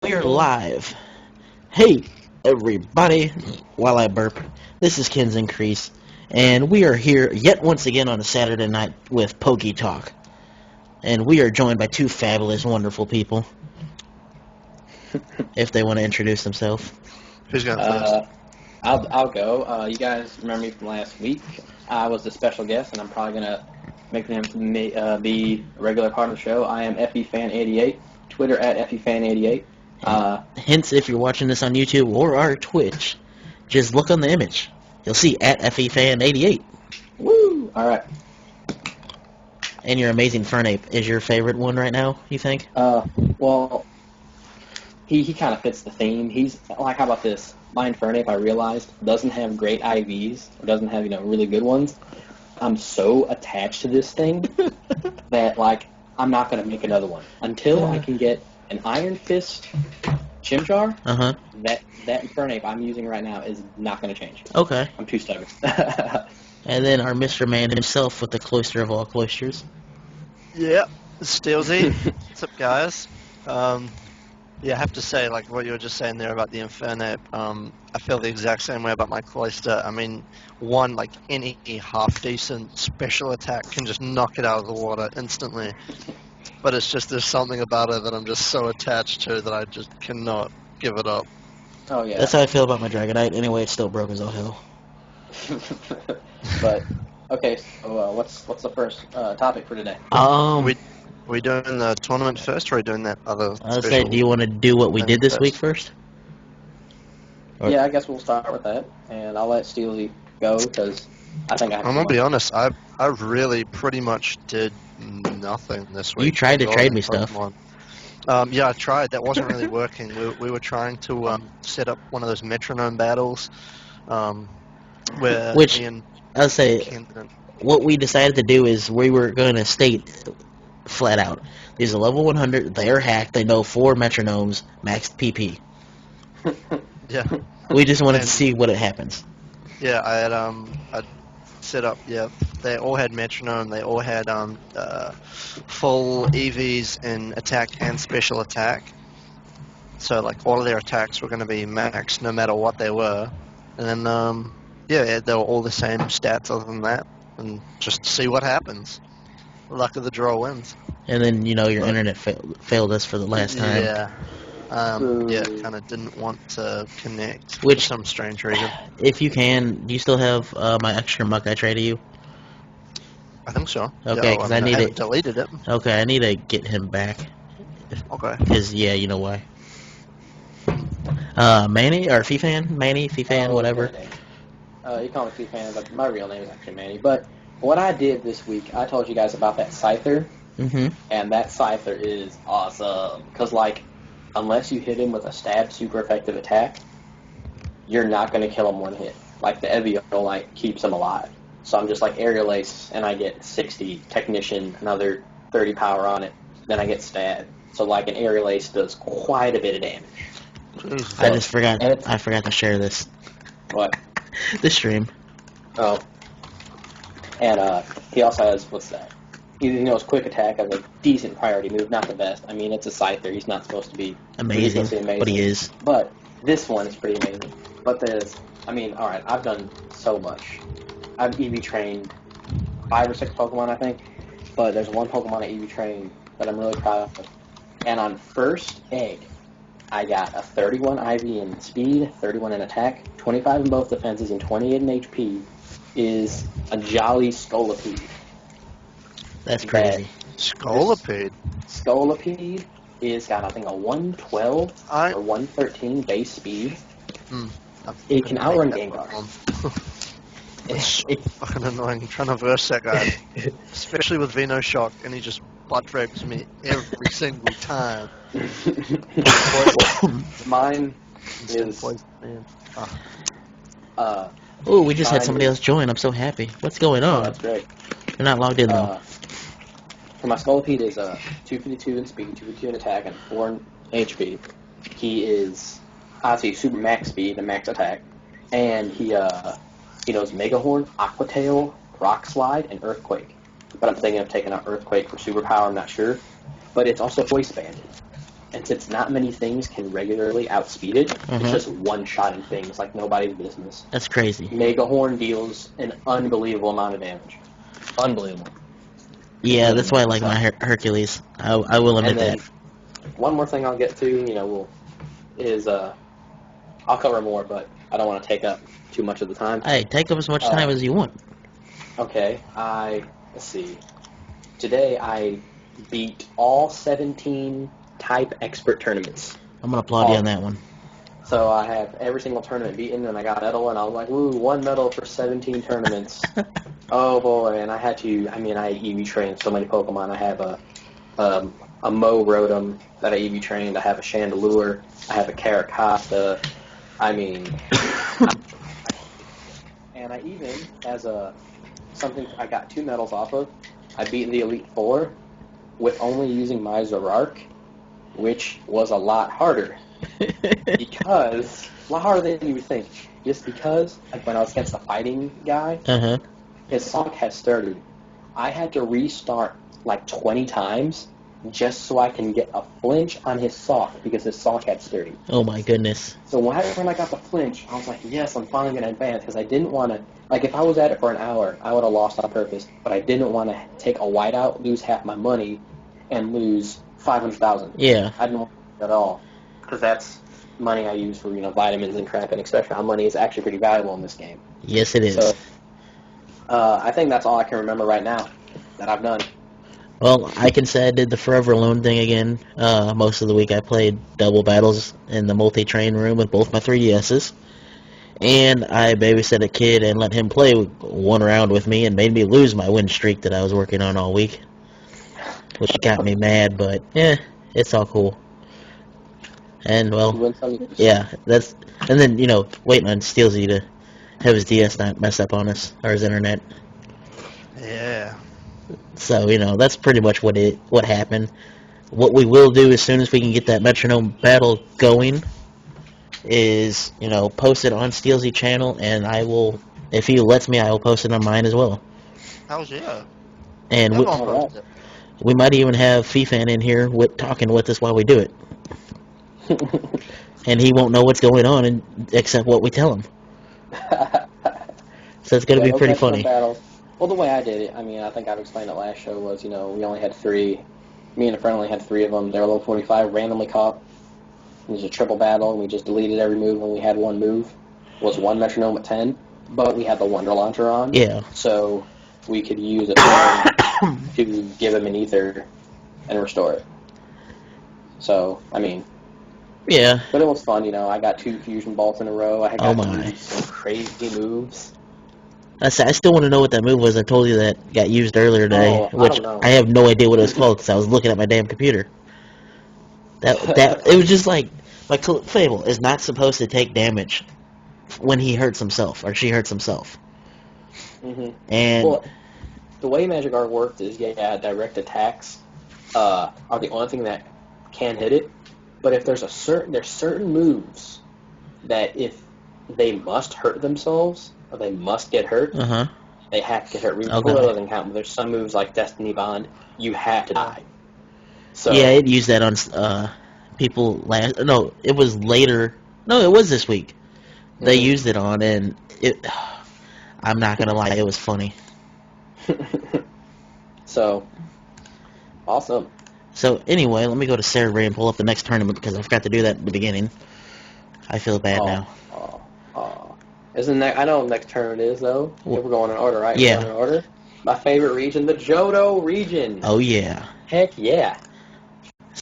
We are live. Hey, everybody. While I burp, this is KenzenCrese, and we are here yet once again on a Saturday night with Pokey Talk. And we are joined by two fabulous, wonderful people. If they want to introduce themselves. Who's going first? I'll go. You guys remember me from last week. I was the special guest, and I'm probably going to make them be a regular part of the show. I am FeFan88, Twitter at FeFan88. Hence, if you're watching this on YouTube or our Twitch, just look on the image. You'll see at FeFan88. Woo! All right. And your amazing Fernape is your favorite one right now, you think? Well, he kind of fits the theme. He's like, how about this? My Fernape, I realized, doesn't have great IVs, or doesn't have, really good ones. I'm so attached to this thing that, I'm not going to make another one. Until I can get an Iron Fist Chimchar, that Fernape I'm using right now is not going to change. Okay. I'm too stubborn. And then our Mr. Man himself with the cloister of all cloisters. Yep, Steelzy. What's up, guys? Yeah, I have to say, what you were just saying there about the Infernape, I feel the exact same way about my cloister. I mean, any half-decent special attack can just knock it out of the water instantly. But it's just, there's something about it that I'm just so attached to that I just cannot give it up. Oh, yeah. That's how I feel about my Dragonite. Anyway, it's still broke as all hell. But, okay, so what's the first topic for today? We doing the tournament first, or are we doing that other I was saying, do you want to do what we did this week first? Or... Yeah, I guess we'll start with that, and I'll let Steelzy go, because I think I'm going to be honest, I really pretty much did nothing this week. You tried to trade me stuff. Yeah, I tried. That wasn't really working. We were trying to set up one of those metronome battles, where Which, me and I'll say, Kenzen... what we decided to do is we were going to state flat out, these are level 100, they're hacked, they know 4 metronomes, maxed PP. Yeah. We just wanted to see what happens. Yeah, I'd set up, they all had metronome, they all had full EVs in attack and special attack. So, all of their attacks were going to be maxed no matter what they were. And then, they were all the same stats other than that. And just see what happens. Luck of the draw wins. And then, your internet failed us for the last time. Yeah. Kind of didn't want to connect for Which, some strange reason. If you can, do you still have my extra muck I traded you? I think so. Okay, because I need it. Deleted it. Okay, I need to get him back. Okay. Because, you know why. Manny, or FeFan, whatever. You call me FeFan, but my real name is actually Manny. But what I did this week, I told you guys about that Scyther. Mm-hmm. And that Scyther is awesome. Because, unless you hit him with a stab super effective attack, you're not going to kill him one hit. The Evian, keeps him alive. So I'm just Aerial Ace, and I get 60 Technician, another 30 power on it. Then I get stabbed. So, an Aerial Ace does quite a bit of damage. I just forgot. I forgot to share this. What? The stream. Oh. And he also has, what's that? He knows quick attack as a decent priority move, not the best. I mean, it's a Scyther. He's not supposed to be amazing, but he is. But this one is pretty amazing. But alright, I've done so much. I've EV trained 5 or 6 Pokemon, I think. But there's one Pokemon I EV trained that I'm really proud of. And on first egg, I got a 31 IV in speed, 31 in attack, 25 in both defenses, and 28 in HP is a Jolly Scolipede. That's crazy. Scolipede? Scolipede is got, I think, a 112 or 113 base speed. It can outrun Gengar. It's fucking annoying trying to verse that guy. Especially with Venoshock, and he just butt rapes me every single time. Mine is... Oh, we just had somebody else join. I'm so happy. What's going on? Oh, that's great. They're not logged in, though. For my Scolipede is 252 in speed, 252 in attack, and 4 in HP. He is, obviously, super max speed and max attack. And he knows Mega Horn, Aqua Tail, Rock Slide, and Earthquake. But I'm thinking of taking out Earthquake for superpower, I'm not sure. But it's also voice banded. And since not many things can regularly outspeed it, Uh-huh. it's just one-shotting things like nobody's business. That's crazy. Mega Horn deals an unbelievable amount of damage. Unbelievable. Yeah, that's why I like my Hercules. I will admit And then that. one more thing I'll get to, I'll cover more, but I don't want to take up too much of the time. Hey, take up as much time as you want. Okay, let's see. Today I beat all 17 type expert tournaments. I'm going to applaud you on that one. So I have every single tournament beaten, and I got a medal, and I was like, woo, 1 medal for 17 tournaments. Oh boy, and I EV trained so many Pokemon. I have a Mo Rotom that I EV trained. I have a Chandelure. I have a Caracosta. And I even, as something I got 2 medals off of, I beat the Elite Four with only using my Zoroark, which was a lot harder. Because, a lot harder than you would think. Just because, like when I was against the fighting guy, Uh-huh. his sock had sturdy. I had to restart like 20 times just so I can get a flinch on his sock because his sock had sturdy. Oh my goodness. So when I got the flinch, I was like, yes, I'm finally going to advance because I didn't want to, like if I was at it for an hour, I would have lost on purpose, but I didn't want to take a whiteout, lose half my money, and lose 500,000. Yeah. I didn't want that at all because that's money I use for, vitamins and crap and etc. Our money is actually pretty valuable in this game. Yes, it is. So, I think that's all I can remember right now that I've done. Well, I can say I did the Forever Alone thing again. Most of the week I played double battles in the multi-train room with both my 3DSs. And I babysat a kid and let him play 1 round with me and made me lose my win streak that I was working on all week. Which got me mad, but it's all cool. And, well, yeah, that's... And then, waiting on Steelzy to have his DS not mess up on us, or his internet. Yeah. So, that's pretty much what happened. What we will do as soon as we can get that metronome battle going is, post it on Steelzy channel, and I will, if he lets me, I will post it on mine as well. How's yeah? And we might even have FeFan in here talking with us while we do it. And he won't know what's going on except what we tell him. So it's going to be pretty funny. Battles. Well, the way I did it, I think I've explained it last show, was, we only had 3. Me and a friend only had 3 of them. They were level 45, randomly caught. It was a triple battle, and we just deleted every move when we had 1 move. It was 1 metronome at 10, but we had the Wonder Launcher on. Yeah. So we could use a turn to give him an ether and restore it. So, yeah. But it was fun, I got 2 fusion bolts in a row. I got to use some crazy moves. I still want to know what that move was. I told you that got used earlier today, which I have no idea what it was called because I was looking at my damn computer. It was just like Fable is not supposed to take damage when he hurts himself or she hurts himself. Mm-hmm. And the way Magic Art worked is direct attacks are the only thing that can hit it. But if there's certain moves that if they must hurt themselves or they must get hurt, they have to get hurt. Recoil doesn't count, but there's some moves like Destiny Bond, you have to die. So yeah, it used that on people last. No, it was later. No, it was this week. They used it on, and I'm not gonna lie, it was funny. So awesome. So anyway, let me go to Sarah Ray and pull up the next tournament because I forgot to do that at the beginning. I feel bad now. Isn't that? I know what next tournament is though. If we're going in order, right? Yeah. We're going in order. My favorite region, the Johto region. Oh yeah. Heck yeah.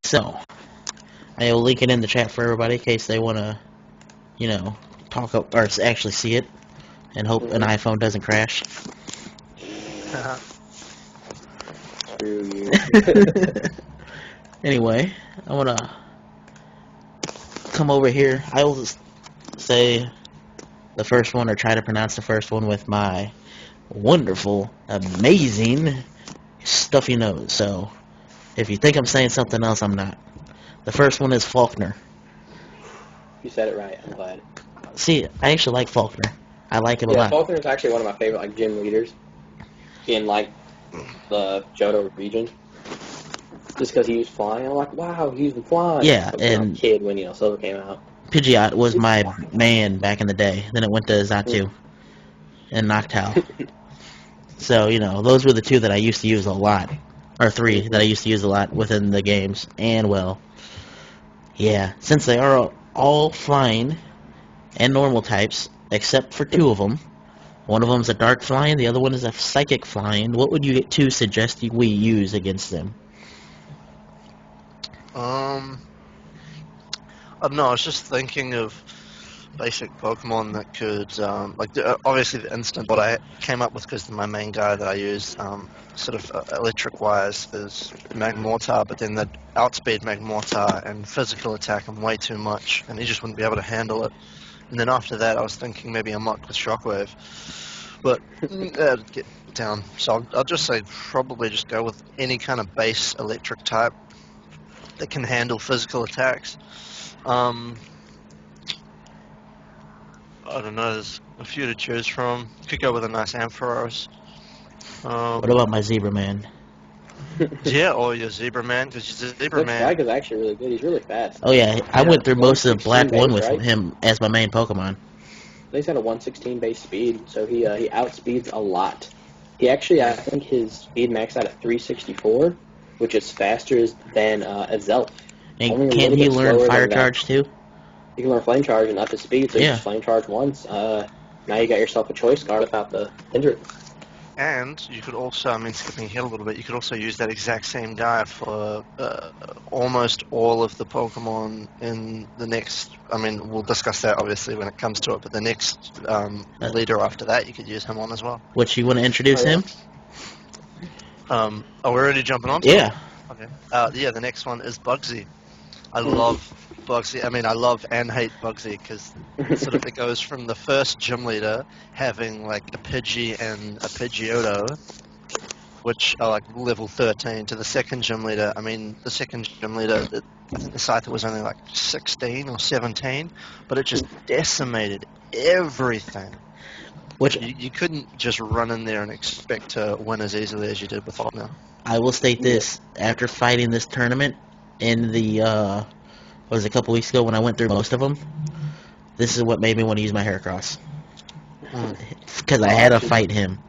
So I will link it in the chat for everybody in case they want to, talk up or actually see it, and hope an iPhone doesn't crash. Screw you. Anyway, I want to come over here. I will just say the first one, or try to pronounce the first one with my wonderful, amazing, stuffy nose. So, if you think I'm saying something else, I'm not. The first one is Faulkner. You said it right. I'm glad. See, I actually like Faulkner. I like him a lot. Faulkner is actually one of my favorite gym leaders in the Johto region. just because he was flying. I'm like, wow, he's flying. Yeah, I was a and kid when Silver came out. Pidgeot was my man back in the day. Then it went to Zatu and Noctowl. So, those were the two that I used to use a lot. Or three that I used to use a lot within the games. And, well, yeah, since they are all flying and normal types, except for two of them. One of them's a dark flying, the other one is a psychic flying. What would you two suggest we use against them? I don't know. I was just thinking of basic Pokemon that could, obviously the instant what I came up with because my main guy that I use, electric-wise, is Magmortar, but then the outspeed Magmortar and physical attack him way too much, and he just wouldn't be able to handle it. And then after that, I was thinking maybe a Muck with Shockwave, but that'd get down. So I'll just say probably just go with any kind of base electric type that can handle physical attacks. I don't know, there's a few to choose from. Could go with a nice Ampharos. What about my Zebra Man? Yeah, or your Zebra Man, because your Zebra Man... This is actually really good. He's really fast. Oh, yeah, I went through most of 116 Black 1 base, with right? him as my main Pokemon. He's got a 116 base speed, so he outspeeds a lot. He actually, I think his speed maxed out at 364, which is faster than a Zelf. And can't he learn Fire Charge, too? You can learn Flame Charge and up his speed, so you just Flame Charge once. Now you got yourself a choice card without the hindrance. And you could also, skipping ahead a little bit, you could also use that exact same guy for almost all of the Pokemon in the next... we'll discuss that obviously when it comes to it, but the next leader after that, you could use him on as well. Which, you want to introduce him? We're already jumping on? Yeah. Okay. The next one is Bugsy. I love Bugsy. I love and hate Bugsy because it goes from the first gym leader having like a Pidgey and a Pidgeotto, which are like level 13, to the second gym leader. The second gym leader, I think the Scyther was only like 16 or 17, but it just decimated everything. Which you couldn't just run in there and expect to win as easily as you did with Hotmail. I will state this, after fighting this tournament in the, a couple weeks ago when I went through most of them, this is what made me want to use my Heracross. Because I had to fight him.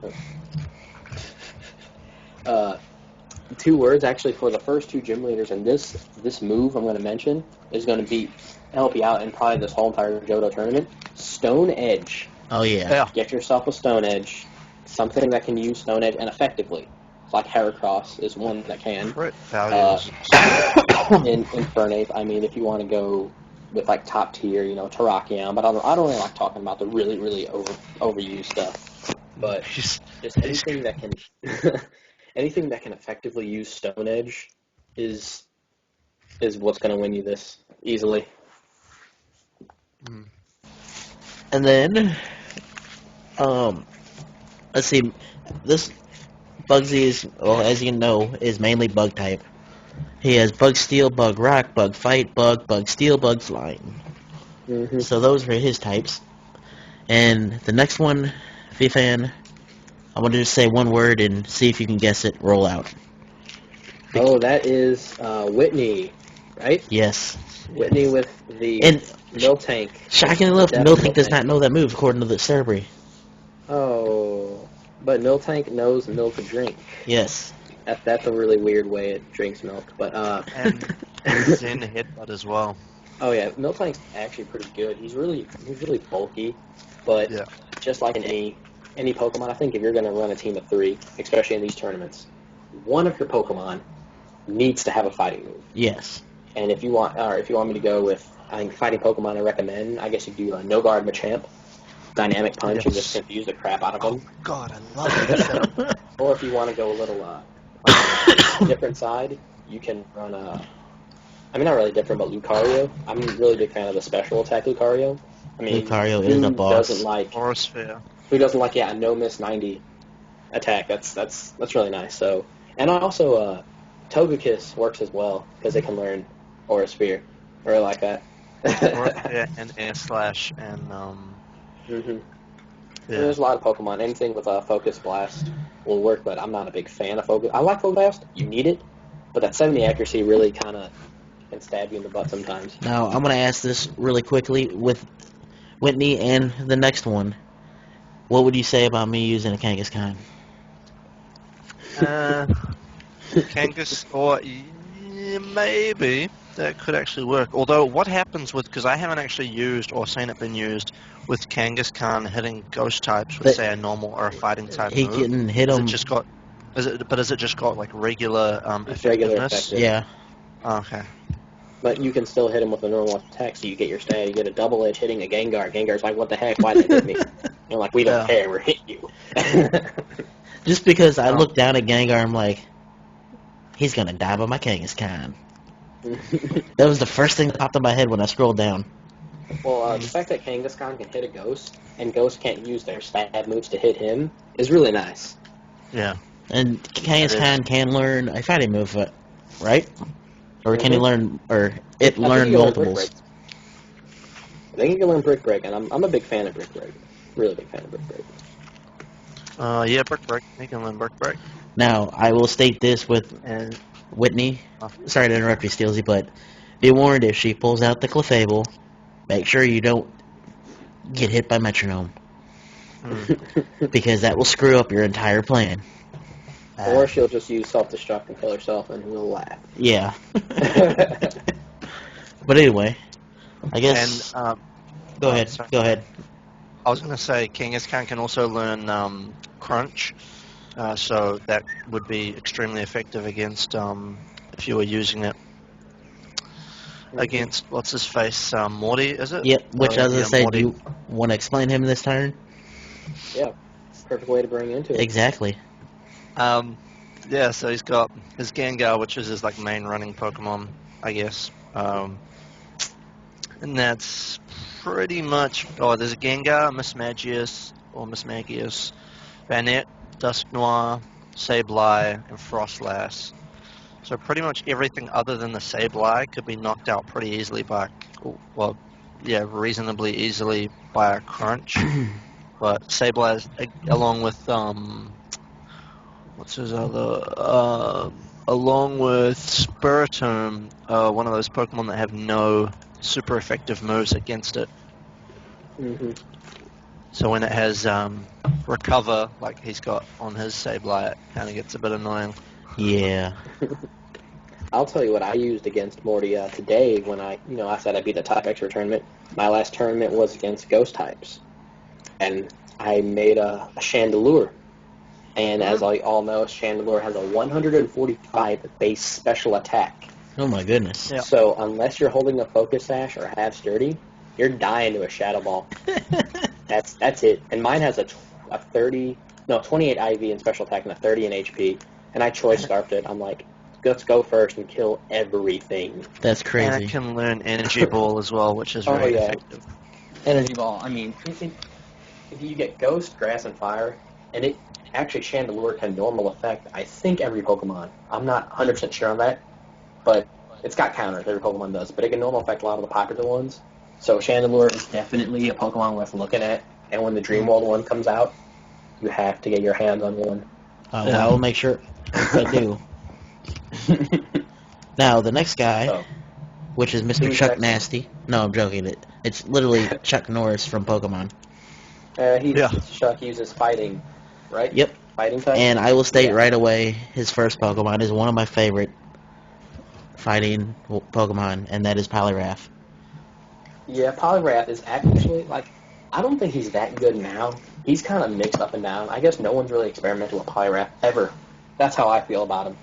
2 words, actually, for the first 2 gym leaders, and this move I'm going to mention is going to help you out in probably this whole entire Johto tournament. Stone Edge. Oh, yeah. Get yourself a Stone Edge, something that can use Stone Edge, and effectively. Like Heracross is one that can. Right. In Infernape, if you want to go with like top tier, Terrakion, but I don't really like talking about the really, really overused stuff. But just anything that can anything that can effectively use Stone Edge is what's going to win you this easily. And then, let's see, this Bugsy is, well, as you know, is mainly Bug type. He has Bug Steel, Bug Rock, Bug Fight, Bug Steel, Bug Flying. Mm-hmm. So those are his types. And the next one, FeFan, I want to just say one word and see if you can guess it. Roll out. Oh, that is Whitney, right? Yes. Whitney with the Miltank. Shockingly enough, Miltank does not know that move, according to the Cerebri. Oh, but Miltank knows milk to drink. Yes. That's a really weird way it drinks milk, but and Zen Headbutt as well. Oh yeah, Miltank's actually pretty good. He's really bulky, but just like in any Pokemon, I think if you're going to run a team of 3, especially in these tournaments, one of your Pokemon needs to have a fighting move. Yes. And if you want me to go with, I think fighting Pokemon I recommend, I guess you do No Guard Machamp, Dynamic Punch, and just confuse the crap out of them. Oh God, I love that. Or if you want to go a little different side, you can run not really different, but Lucario. I'm a really big fan of the special attack Lucario. Lucario is a boss. Who doesn't like a no miss 90 attack? That's really nice. So, and also Togekiss works as well because they can learn Aura Sphere. I really like that. And Air Slash and Yeah. There's a lot of Pokemon. Anything with a Focus Blast will work, but I'm not a big fan of Focus. I like Focus Blast. You need it, But that 70 accuracy really kind of can stab you in the butt sometimes. Now, I'm going to ask this really quickly with Whitney and the next one. What would you say about me using a Kangaskhan? Kangas, or maybe that could actually work. Although, what happens with, because I haven't actually used or seen it been used with Kangaskhan hitting ghost types with, say, a normal or a fighting type He move? can hit Has him. it just got, has it just got like regular It's regular effectiveness? effective. Yeah. Oh, okay. But you can still hit him with a normal attack, so you get your stat. You get a double edge hitting a Gengar. Gengar's like, what the heck? Why did they hit me? You're like, we don't Yeah. care. We're hitting you. Just because I Oh. look down at Gengar, I'm like, he's going to die by my Kangaskhan. That was the first thing that popped in my head when I scrolled down. Well, the fact that Kangaskhan can hit a ghost, and ghosts can't use their stab moves to hit him, is really nice. Yeah. And Kangaskhan can learn a fighting move, right? Or can he learn, or it learn multiples? I think he can learn Brick Break, and I'm a big fan of Brick Break. Really big fan of Brick Break. Yeah, Brick Break. He can learn Brick Break. Now, I will state this with And Whitney. Sorry to interrupt you, Steelzy, but be warned, if she pulls out the Clefable, make sure you don't get hit by Metronome. Because that will screw up your entire plan. Or she'll just use self-destruct and kill herself, and we'll laugh. Yeah. But anyway, I guess... And, go ahead. sorry. Go ahead. I was going to say Kangaskhan can also learn Crunch, so that would be extremely effective against if you were using it against what's his face, Morty, is it? Yep, which I was going to say, Morty. do you want to explain him this turn? Yeah, perfect way to bring into it. Exactly. Yeah, so he's got his Gengar, which is his like main running Pokemon, I guess. And that's pretty much. Oh, there's a Gengar, Mismagius, Banette, Dusknoir, Sableye, and Frostlass. So pretty much everything other than the Sableye could be knocked out pretty easily by, well, yeah, reasonably easily by a Crunch. But Sableye, along with what's his other? Along with Spiritomb, one of those Pokemon that have no super effective moves against it. Mm-hmm. So when it has Recover, like he's got on his Sableye, it kind of gets a bit annoying. Yeah. I'll tell you what I used against Morty today when I said I beat the top extra tournament. My last tournament was against ghost types. And I made a Chandelure. And as I all know, Chandelure has a 145 base special attack. Oh my goodness. Yeah. So unless you're holding a Focus Sash or half Sturdy, you're dying to a Shadow Ball. That's it. And mine has a 28 IV in special attack and a 30 in HP. And I choice scarfed it. I'm like, let's go first and kill everything. That's And crazy. it can learn Energy Ball as well, which is very effective. Energy Ball. I mean, if you get Ghost, Grass, and Fire, and it actually Chandelure can normal effect, I think every Pokemon. I'm not 100% sure on that, but it's got counters. Every Pokemon does, but it can normal effect a lot of the popular ones. So Chandelure is definitely a Pokemon worth looking at. And when the Dream World one comes out, you have to get your hands on one. Well, I will make sure I do. Now, the next guy, which is Mr. Who's Chuck next? Nasty. No, I'm joking. It's literally Chuck Norris from Pokemon. Chuck uses fighting, right? Yep. Fighting type? And I will state right away, his first Pokemon is one of my favorite fighting Pokemon, and that is Poliwrath. Yeah, Poliwrath is actually, like, I don't think he's that good now. He's kind of mixed up and down. I guess no one's really experimented with Poliwrath ever. That's how I feel about him.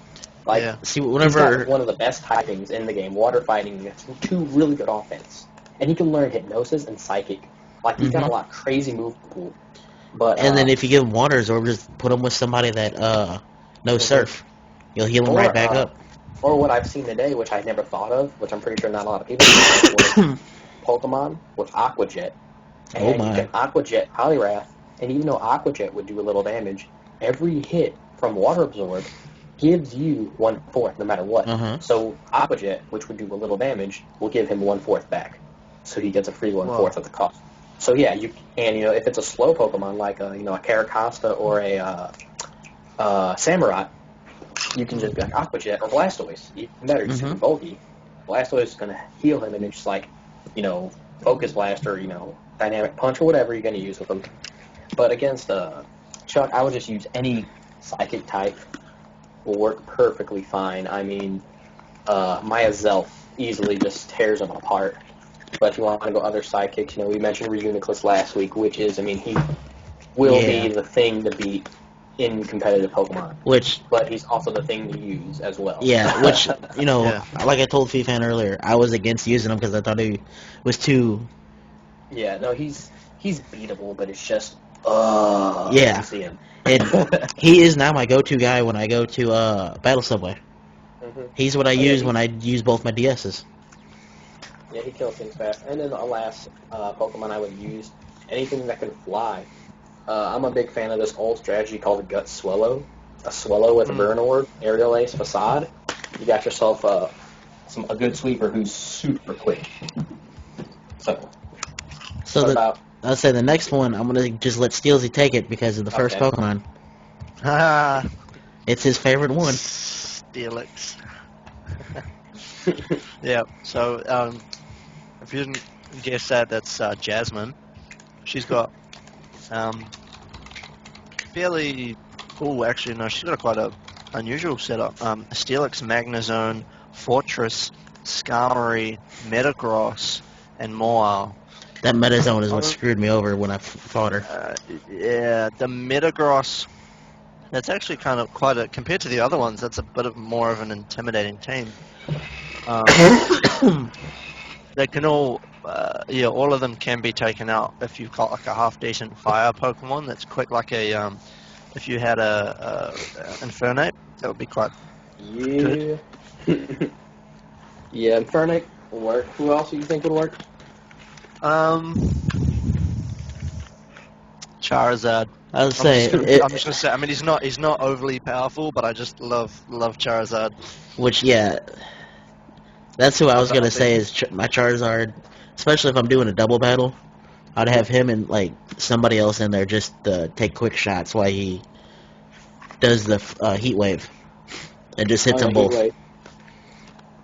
Like, See, he's whenever got one of the best typings in the game, water fighting, it's two really good offense. And he can learn Hypnosis and Psychic. Like, he's got a lot of crazy move pool. But, and then if you give him Water Absorb, just put him with somebody that knows Surf. You'll heal him right back up. Or what I've seen today, which I never thought of, which I'm pretty sure not a lot of people know, was Pokemon with Aqua Jet. And Oh my. you can Aqua Jet Poliwrath, and even though Aqua Jet would do a little damage, every hit from Water Absorb gives you 1/4 no matter what. So Aqua Jet, which would do a little damage, will give him 1/4 back. So he gets a free 1/4 of the cost. So yeah, if it's a slow Pokemon like a Caracosta or a Samurott, you can just be like Aqua Jet or Blastoise. Even better, he's super bulky. Blastoise is going to heal him, and it's just like, Focus Blast or, Dynamic Punch or whatever you're going to use with him. But against Chuck, I would just use any Psychic type. Will work perfectly fine. I mean, Maya Zelf easily just tears him apart. But if you want to go other sidekicks, we mentioned Reuniclus last week, which is, he will be the thing to beat in competitive Pokemon. But he's also the thing to use as well. Yeah, which, like I told FeFan earlier, I was against using him because I thought he was too... Yeah, no, he's beatable, but it's just, yeah. to see him. And he is now my go-to guy when I go to Battle Subway. He's what I use when I use both my DSs. Yeah, he kills things fast. And then the last Pokemon I would use, anything that can fly. I'm a big fan of this old strategy called the Gut Swallow. A Swallow with a Burn Orb, Aerial Ace, Facade. You got yourself a good sweeper who's super quick. I'll say the next one, I'm going to just let Steelzy take it because of the first Pokemon. It's his favorite one. Steelix. Yeah, so if you didn't guess that, that's Jasmine. She's got fairly... Oh, actually, no, she's got quite a unusual setup. Steelix, Magnezone, Fortress, Skarmory, Metagross, and Moau. That Metazone is what screwed me over when I fought her. Yeah, the Metagross, that's actually kind of quite a... Compared to the other ones, that's a bit of more of an intimidating team. They can all... all of them can be taken out if you've got like a half-decent fire Pokemon that's quick like a... if you had a Infernape, that would be quite good. Yeah, Infernape will work. Who else do you think would work? Charizard. I would say... I'm just gonna say, I mean, he's not overly powerful, but I just love Charizard. Which, yeah... That's who I was going to say is my Charizard. Especially if I'm doing a double battle. I'd have him and, somebody else in there just to take quick shots while he does the Heat Wave. And just hits them both.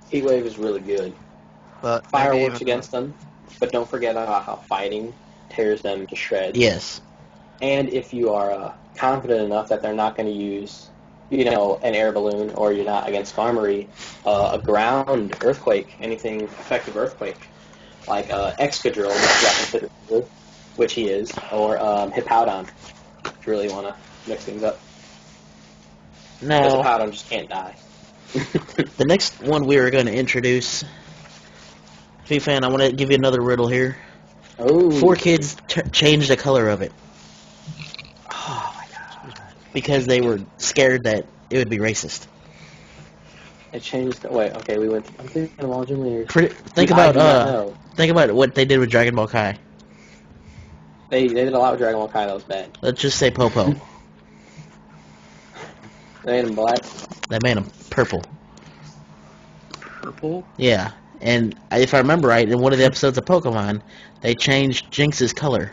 Heat Wave is really good. But Fire works against them, but don't forget about how fighting tears them to shreds. Yes. And if you are confident enough that they're not going to use, an air balloon, or you're not against Skarmory, a ground earthquake, anything effective earthquake, like Excadrill, which he is, or Hippowdon, if you really want to mix things up. No. Because Hippowdon just can't die. The next one we are going to introduce, FeFan, I want to give you another riddle here. Oh. 4 kids changed the color of it. Oh my god. Because they were scared that it would be racist. It changed. Wait, okay, we went. I'm thinking of all Gym Leaders. Think about what they did with Dragon Ball Kai. They did a lot with Dragon Ball Kai that was bad. Let's just say Popo. They made him black. They made him purple. Purple? Yeah. And if I remember right, in one of the episodes of Pokemon, they changed Jinx's color.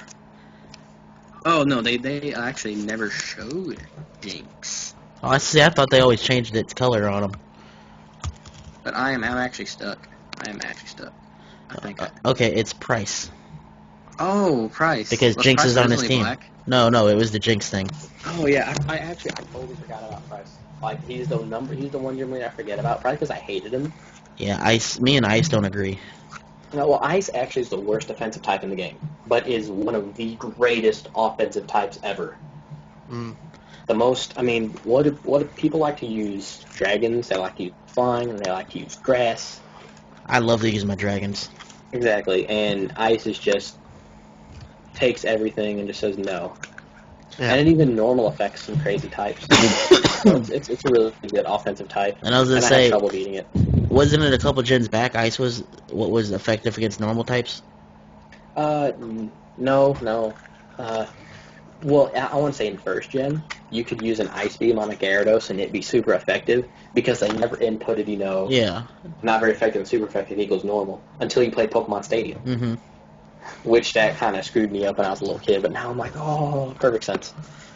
Oh, no, they actually never showed Jinx. Oh, I see. I thought they always changed its color on them. But I'm actually stuck. I think. Okay, it's Price. Oh, Price. Because Was Jinx Price is on his originally team. black? No, it was the Jinx thing. Oh yeah, I totally forgot about Price. Like he's the one Gym Leader I forget about. Probably because I hated him. Yeah, me and Ice don't agree. No, well, Ice actually is the worst defensive type in the game, but is one of the greatest offensive types ever. The most, what do people like to use? Dragons, they like to use flying, and they like to use grass. I love to use my dragons. Exactly, and Ice is just takes everything and just says no. Yeah. And it even normal affects some crazy types. So it's a really good offensive type. And I was going to say, I had trouble beating it. Wasn't it a couple gens back, Ice was what was effective against normal types? No. Well, I want to say in first gen, you could use an Ice Beam on a Gyarados and it'd be super effective because they never inputted, Yeah. Not very effective and super effective equals normal until you played Pokemon Stadium. Mm-hmm. Which that kind of screwed me up when I was a little kid, but now I'm like, oh, perfect sense.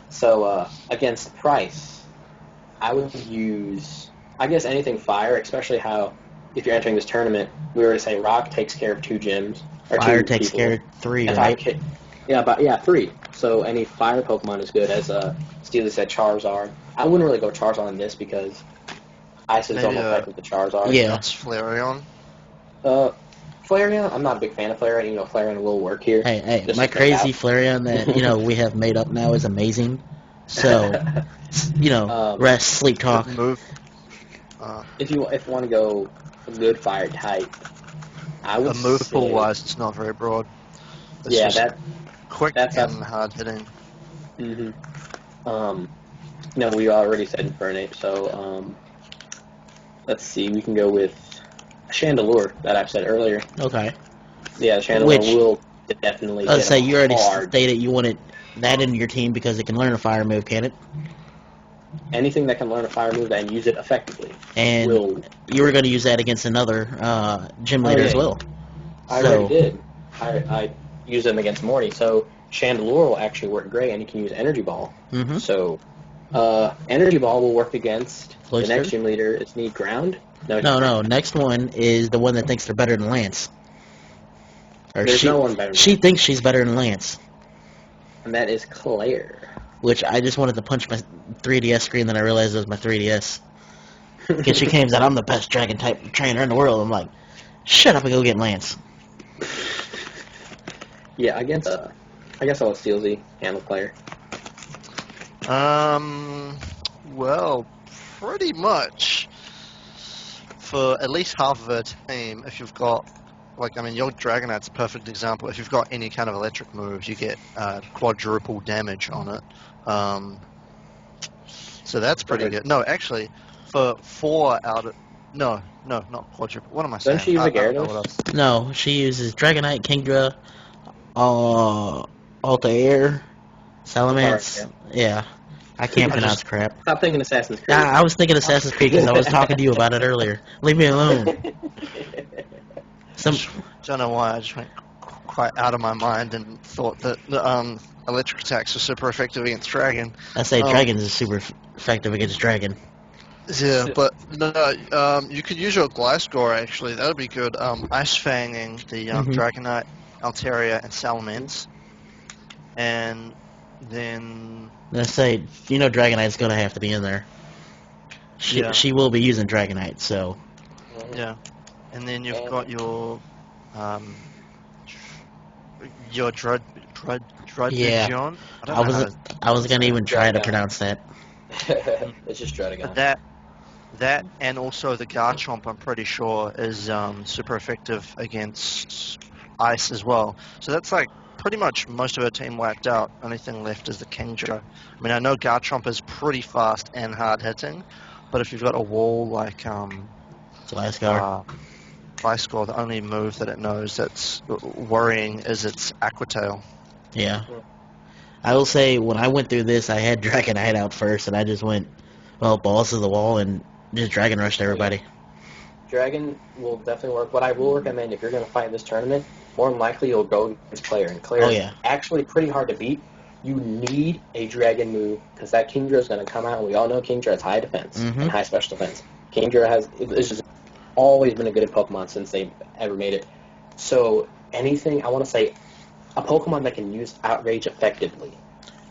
So, against Price, I would use, I guess, anything fire, especially how, if you're entering this tournament, we were to say Rock takes care of 2 gyms. Or Fire 2 takes people. care of 3, And right? Yeah, 3. So any fire Pokemon is good, as Steelzy said, Charizard. I wouldn't really go Charizard on this because Ice is Maybe, almost effective with the Charizard. Yeah. That's Flareon. Flareon, I'm not a big fan of Flareon, even though Flareon will work here. Hey, Just my to stand crazy out. Flareon that, we have made up now is amazing. So, rest, sleep, talk. Good move. If you want to go a good fire type, I would A move say, pool wise, it's not very broad. It's yeah, just quick that's and hard hitting. No, we already said Infernape, so let's see, we can go with Chandelure that I've said earlier. Okay. Yeah, Chandelure Which- will definitely Let's hit say him you already hard. stated you wanted that in your team because it can learn a fire move, can it? Anything that can learn a fire move and use it effectively And will. you were going to use that against another gym leader yeah. as well. I already did. I used them against Morty, so Chandelure will actually work great, and you can use Energy Ball. Mm-hmm. So, Energy Ball will work against Cloister? the next gym leader. It's Need Ground. No. Next one is the one that thinks they're better than Lance. Or There's no one better. She thinks she's better than Lance. And that is Claire. Which I just wanted to punch my 3DS screen, then I realized it was my 3DS. Because she came and said, I'm the best dragon type trainer in the world. I'm like, shut up and go get Lance. Yeah, I guess I'll let Steelzy handle Claire. Well, pretty much for at least half of her team, if you've got, your Dragonite's a perfect example. If you've got any kind of electric moves, you get quadruple damage on it. So that's pretty good. No, actually, for 4 out of... No, not quadruple. What am I saying? Doesn't she use a I don't know Gyarados? what else. No, she uses Dragonite, Kingdra, Altair, Salamence. Yeah. I can't pronounce crap. Stop thinking Assassin's Creed. I was thinking Assassin's Creed because I was talking to you about it earlier. Leave me alone. Don't know why, I just went quite out of my mind and thought that electric attacks were super effective against Dragon. I say Dragons is super effective against Dragon. Yeah, but no, you could use your Gliscor actually. That would be good. Ice Fanging the Dragonite, Altaria, and Salamence, and then Let's say Dragonite's gonna have to be in there. She will be using Dragonite, so yeah, and then you've got your Druddigon. I was gonna even try to pronounce that. It's just Druddigon. That and also the Garchomp, I'm pretty sure, is super effective against Ice as well. So that's pretty much most of her team wiped out. Only thing left is the Kingdra. I mean, I know Garchomp is pretty fast and hard hitting, but if you've got a wall like Gliscor, the only move that it knows that's worrying is its Aqua Tail. Yeah. I will say, when I went through this, I had Dragonite out first, and I just went, balls to the wall, and just Dragon Rushed everybody. Dragon will definitely work. What I will recommend, if you're going to fight this tournament, more than likely you'll go against Claire. And Claire is actually pretty hard to beat. You need a Dragon move, because that Kingdra is going to come out, and we all know Kingdra has high defense and high special defense. Kingdra it's just always been a good Pokemon since they ever made it. So anything, I want to say, a Pokemon that can use Outrage effectively.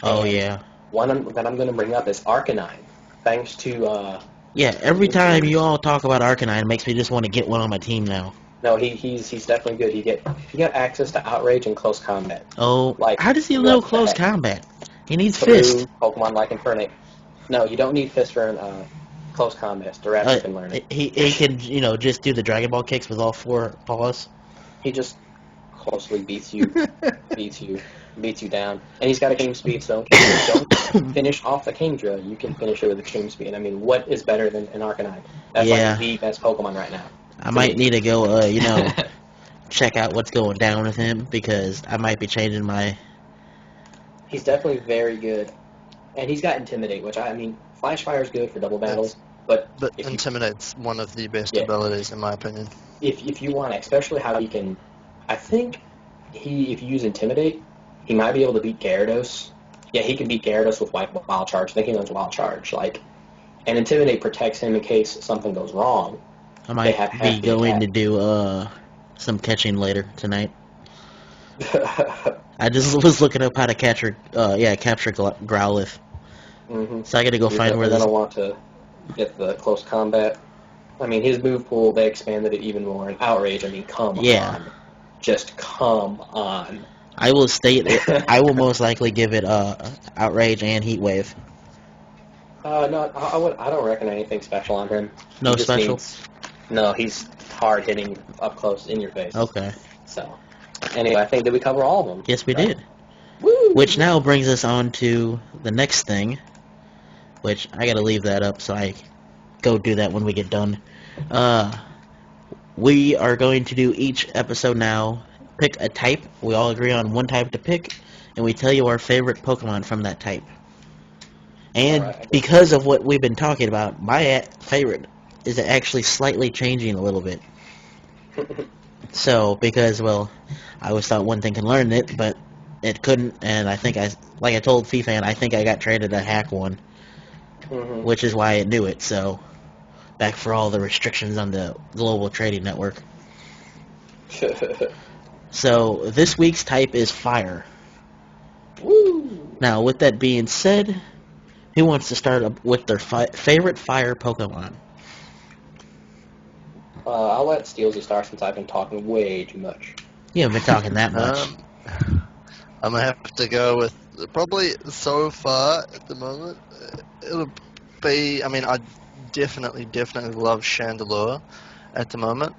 Oh, and yeah. One that I'm going to bring up is Arcanine. Thanks to... every time you all talk about Arcanine, it makes me just want to get one on my team now. No, he's definitely good. He got access to Outrage and Close Combat. Oh, how does he know Close Combat? He needs Fist. Pokemon like Infernape. No, you don't need Fist for Close Combat. Direct can learn it. He can, just do the Dragon Ball kicks with all 4 paws. He just closely beats you down. And he's got extreme speed, so if you don't finish off the Kingdra, you can finish it with extreme speed. I mean, what is better than an Arcanine? That's the best Pokemon right now. I might need to go, check out what's going down with him, because I might be changing my... He's definitely very good. And he's got Intimidate, which, Flash Fire is good for double battles, but Intimidate's one of the best abilities, in my opinion. If you want, especially how you can... I think if you use Intimidate, he might be able to beat Gyarados. Yeah, he can beat Gyarados with Wild Charge. I think he learns Wild Charge. And Intimidate protects him in case something goes wrong. I They have might be half the going to attack. do some catching later tonight. I just was looking up how to capture Growlithe. Mm-hmm. So I got to go find where They're this. gonna want to get the close combat. I mean, his move pool, they expanded it even more. And Outrage, I mean, come Yeah. on. Just come on. I will state it. I will most likely give it Outrage and Heat Wave. No, I don't reckon anything special on him. No He just special? no, he's hard hitting up close in your face. Okay. So, anyway, I think did we cover all of them? Yes, we Right? did. Woo! Which now brings us on to the next thing, which I gotta leave that up so I go do that when we get done. We are going to do each episode now, pick a type. We all agree on one type to pick, and we tell you our favorite Pokemon from that type. And Alright. because of what we've been talking about, my favorite is actually slightly changing a little bit. So, because, well, I always thought one thing can learn it, but it couldn't, and I think like I told FeFan, I think I got traded a hack one, Mhm. which is why it knew it, so back for all the restrictions on the global trading network. So, this week's type is Fire. Woo! Now, with that being said, who wants to start up with their favorite Fire Pokemon? I'll let Steelzy start since I've been talking way too much. You haven't been talking that much. I'm gonna have to go with probably so far at the moment. It'll be. I mean, I definitely love Chandelure at the moment.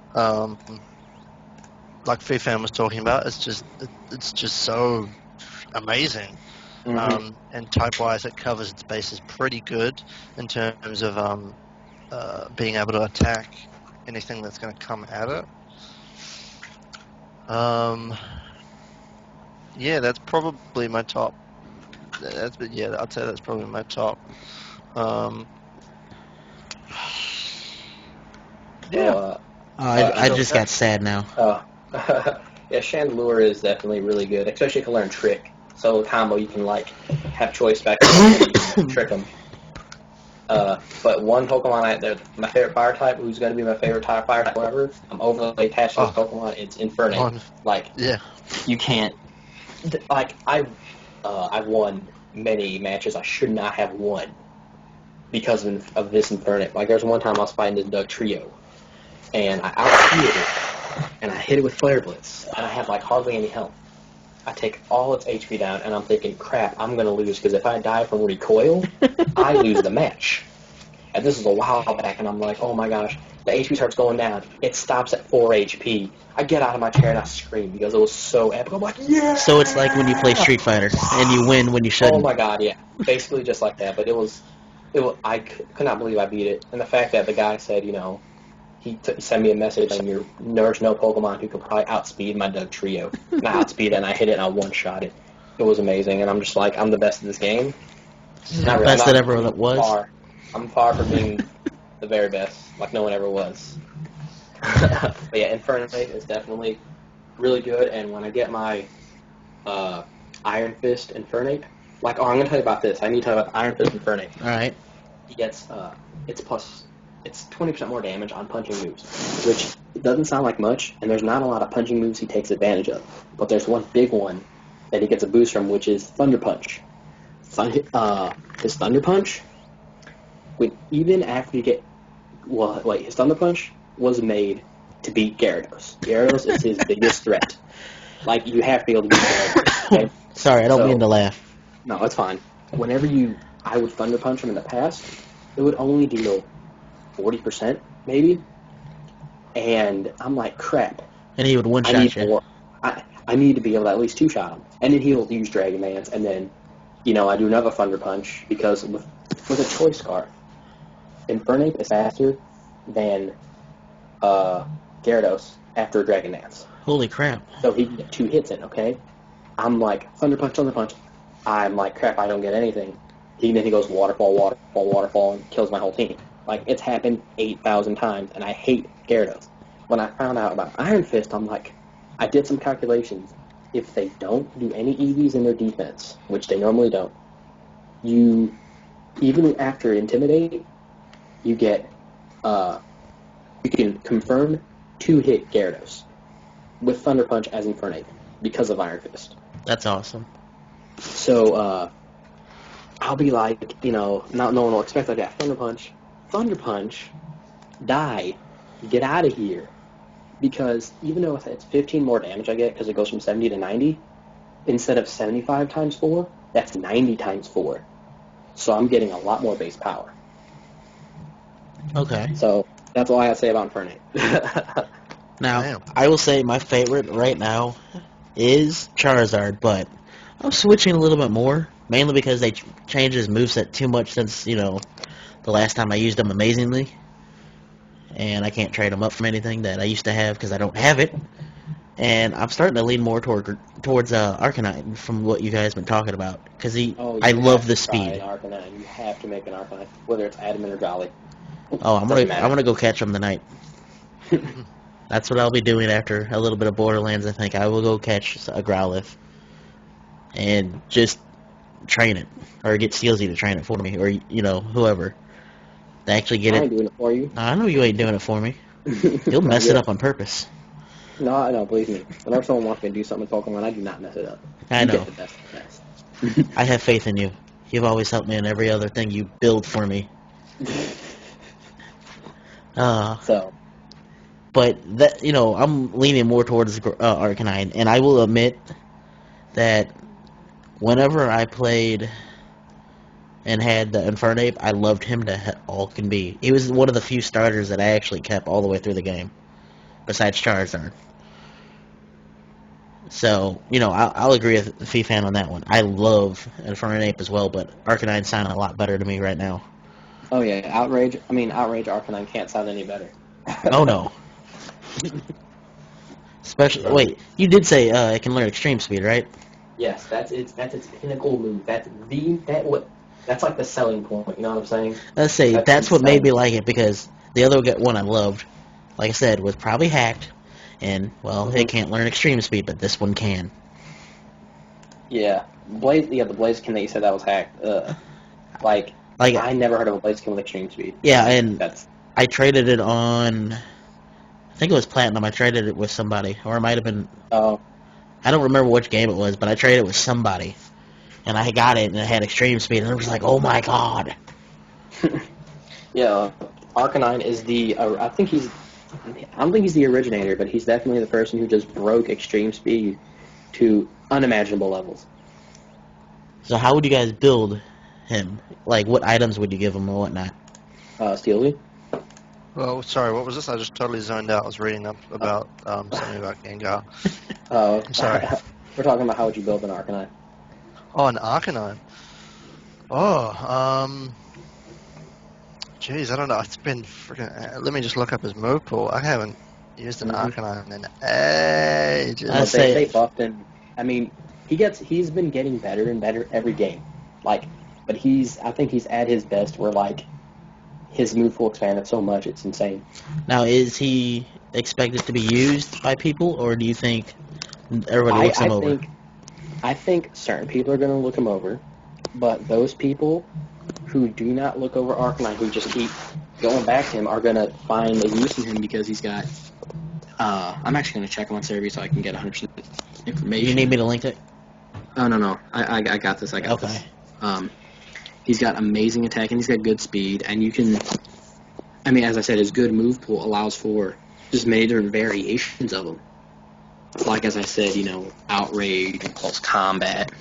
Like FeFan was talking about, it's just so amazing. Mhm. And type-wise, it covers its bases pretty good in terms of being able to attack anything that's going to come at it. Yeah, that's probably my top. I'd say that's probably my top. Yeah. I just got sad now. Yeah, Chandelure is definitely really good, especially if you learn Trick. So a combo you can like have choice back and you can trick them. But one Pokemon, my favorite Fire type, who's going to be my favorite Fire type, whatever. I'm overly attached to this Pokemon. It's Infernape. Yeah. You can't. I've won many matches I should not have won because of this Infernape. Like there's one time I was fighting this Doug Trio, and I out-heated it, and I hit it with Flare Blitz, and I had like hardly any health. I take all its HP down, and I'm thinking, crap, I'm going to lose, because if I die from recoil, I lose the match. And this is a while back, and I'm like, oh my gosh, the HP starts going down. It stops at 4 HP. I get out of my chair and I scream, because it was so epic. I'm like, yeah! So it's like when you play Street Fighter, and you win when you shouldn't. Oh my god, yeah. Basically just like that, but I could not believe I beat it. And the fact that the guy said, you know, he sent me a message saying there's no Pokemon who could probably outspeed my Doug Trio. And I outspeed it, and I hit it, and I one-shot it. It was amazing, and I'm just like, I'm the best at this game. Best that ever was? I'm far from being the very best, like no one ever was. But yeah, Infernape is definitely really good, and when I get my Iron Fist Infernape, I'm going to tell you about this. I need to tell you about Iron Fist Infernape. Alright. He gets, it's 20% more damage on punching moves, which doesn't sound like much, and there's not a lot of punching moves he takes advantage of. But there's one big one that he gets a boost from, which is Thunder Punch. His Thunder Punch, even after you get... his Thunder Punch was made to beat Gyarados. Gyarados is his biggest threat. Like, you have to be able to beat Gyarados. Okay? Sorry, I don't mean to laugh. No, it's fine. Whenever I would Thunder Punch him in the past, it would only deal 40%, maybe. And I'm like, crap. And he would one-shot you. I need to be able to at least two-shot him. And then he'll use Dragon Dance, and then, I do another Thunder Punch, because with a Choice Scarf, Infernape is faster than Gyarados after a Dragon Dance. Holy crap. So he can get 2 hits in, okay? I'm like, Thunder Punch, Thunder Punch. I'm like, crap, I don't get anything. Then he goes Waterfall, Waterfall, Waterfall, and kills my whole team. Like, it's happened 8,000 times, and I hate Gyarados. When I found out about Iron Fist, I'm like, I did some calculations. If they don't do any EVs in their defense, which they normally don't, even after Intimidate, you get you can confirm 2-hit Gyarados with Thunder Punch as Infernape because of Iron Fist. That's awesome. So I'll be like, not no one will expect like that. Thunder Punch, die, get out of here. Because even though it's 15 more damage I get because it goes from 70 to 90, instead of 75 times 4, that's 90 times 4. So I'm getting a lot more base power. Okay. So that's all I have to say about Infernape. Now, Damn. I will say my favorite right now is Charizard, but I'm switching a little bit more, mainly because they changed his moveset too much since, the last time I used him amazingly. And I can't trade him up from anything that I used to have because I don't have it. And I'm starting to lean more towards Arcanine from what you guys have been talking about, because I love the speed. Arcanine. You have to make an Arcanine, whether it's Adamant or Jolly. Oh, I'm Doesn't matter. gonna go catch him tonight. That's what I'll be doing after a little bit of Borderlands. I think I will go catch a Growlithe and just train it, or get Steelzy to train it for me, or whoever to actually get I it. ain't doing it for you. I know you ain't doing it for me. You'll mess it up on purpose. No, believe me. Whenever someone wants me to do something in Pokemon, I do not mess it up. I You know. get the best of the best. I have faith in you. You've always helped me in every other thing you build for me. So, But that I'm leaning more towards Arcanine, and I will admit that whenever I played and had the Infernape, I loved him to all can be. He was one of the few starters that I actually kept all the way through the game, besides Charizard. So, I'll agree with FeFan on that one. I love Infernape as well, but Arcanine's sounding a lot better to me right now. oh yeah, Outrage Arcanine can't sound any better. Oh no. Especially, wait, you did say it can learn Extreme Speed, right? Yes, that's its pinnacle move. That's like the selling point. You know what I'm saying? Let's say That's that's what insane. made me like it, because the other one I loved, like I said, was probably hacked, and it can't learn Extreme Speed, but this one can. Yeah, the Blaziken that you said that was hacked. Like I never heard of a Blaziken with Extreme Speed. Yeah, and That's I traded it on, I think it was Platinum. I traded it with somebody, or it might have been. I don't remember which game it was, but I traded it with somebody, and I got it, and it had Extreme Speed, and I was like, oh my god. yeah. Arcanine is the. I don't think he's the originator, but he's definitely the person who just broke Extreme Speed to unimaginable levels. So how would you guys build him? Like, what items would you give him or whatnot? Steelzy? Well, sorry, what was this? I just totally zoned out. I was reading up about something about Gengar. Oh, Sorry. We're talking about how would you build an Arcanine. Oh, an Arcanine. Oh, jeez, I don't know. It's been freaking. Let me just look up his move pool. I haven't used an Arcanine in ages. I'd say- They buffed him. I mean, he's been getting better and better every game. But I think he's at his best where his move pool expanded so much it's insane. Now, is he expected to be used by people, or do you think everybody looks him over? I think certain people are going to look him over, but those people who do not look over Arcanine, who just keep going back to him, are going to find a use in him because he's got... I'm actually going to check him on Cerebi so I can get 100% information. You need me to link it? Oh, no. I got this. I got this. He's got amazing attack, and he's got good speed, and you can... I mean, as I said, his good move pool allows for just many different variations of him. Like, as I said, Outrage and Close Combat.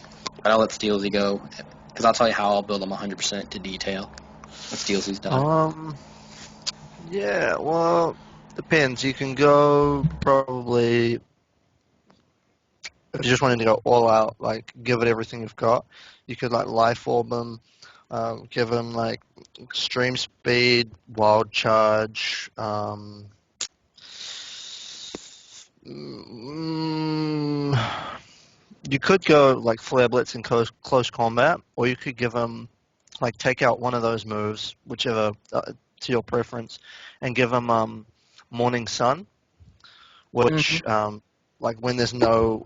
But I'll let Steelzy go, because I'll tell you how I'll build him 100% to detail. What Steelzy's done. Yeah, well, depends. You can go probably... If you just wanted to go all out, give it everything you've got, you could, Life Orb him, give him, Extreme Speed, Wild Charge, you could go, Flare Blitz and close Combat, or you could give him, take out one of those moves, whichever, to your preference, and give him, Morning Sun, which... when there's no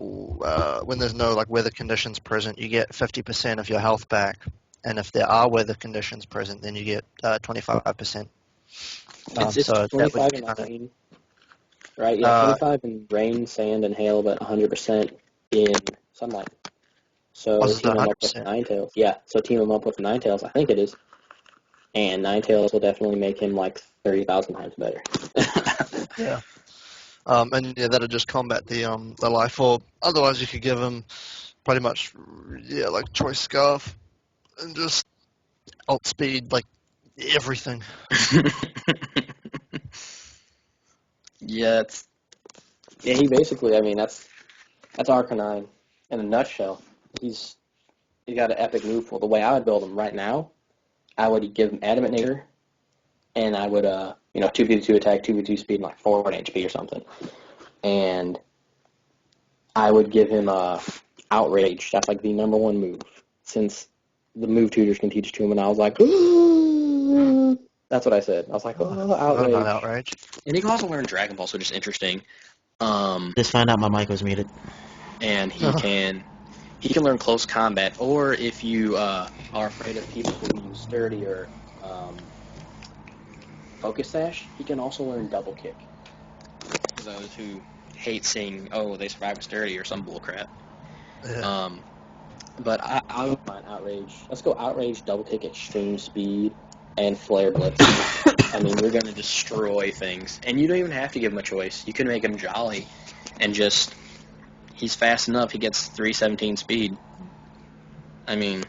weather conditions present, you get 50% of your health back, and if there are weather conditions present, then you get 25%. It's So that 25 would in kind of, rain, right? Yeah, uh, 25 in rain, sand, and hail, but 100% in sunlight. So was it team them up with 100%? Ninetales. Yeah, so team them up with Ninetales, I think it is. And Ninetales will definitely make him like 30,000 times better. Yeah. And yeah, that'll just combat the life orb. Otherwise, you could give him pretty much, yeah, like choice scarf and just outspeed like everything. Yeah, Yeah, he basically, I mean, that's Arcanine in a nutshell. He's got an epic move for the way I would build him right now. I would give him Adamant Nature, and I would, 2v2 attack, 2v2 speed, and like 4 HP or something. And I would give him Outrage. That's like the number one move. Since the move tutors can teach to him, and I was like, that's what I said. I was like, Forgot about Outrage. outrage. and he can also learn Dragon Ball, so just interesting. Just find out my mic was muted. And he can learn close combat, or if you are afraid of people who use Sturdy or Focus Sash, he can also learn Double Kick. For those who hate saying, "Oh, they survived with Sturdy" or some bullcrap. Yeah. But I would find Outrage. Let's go Outrage, Double Kick, Extreme Speed, and Flare Blitz. I mean, you're gonna destroy things, and you don't even have to give him a choice. You can make him Jolly, and he's fast enough. He gets 317 speed. I mean,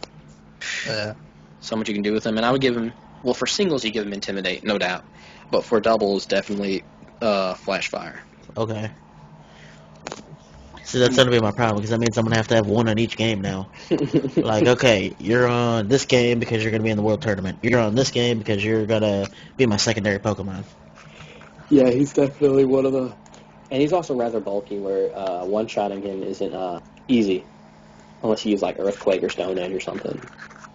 Yeah. so much you can do with him. And I would give him, well, for singles, you give him Intimidate, no doubt. But for doubles, definitely Flash Fire. Okay. See, that's gonna be my problem because that means I'm gonna have to have one on each game now. Like, okay, you're on this game because you're gonna be in the World Tournament. You're on this game because you're gonna be my secondary Pokemon. Yeah, he's definitely one of the... And he's also rather bulky, where one-shotting him isn't easy. Unless you use, like, Earthquake or Stone Edge or something.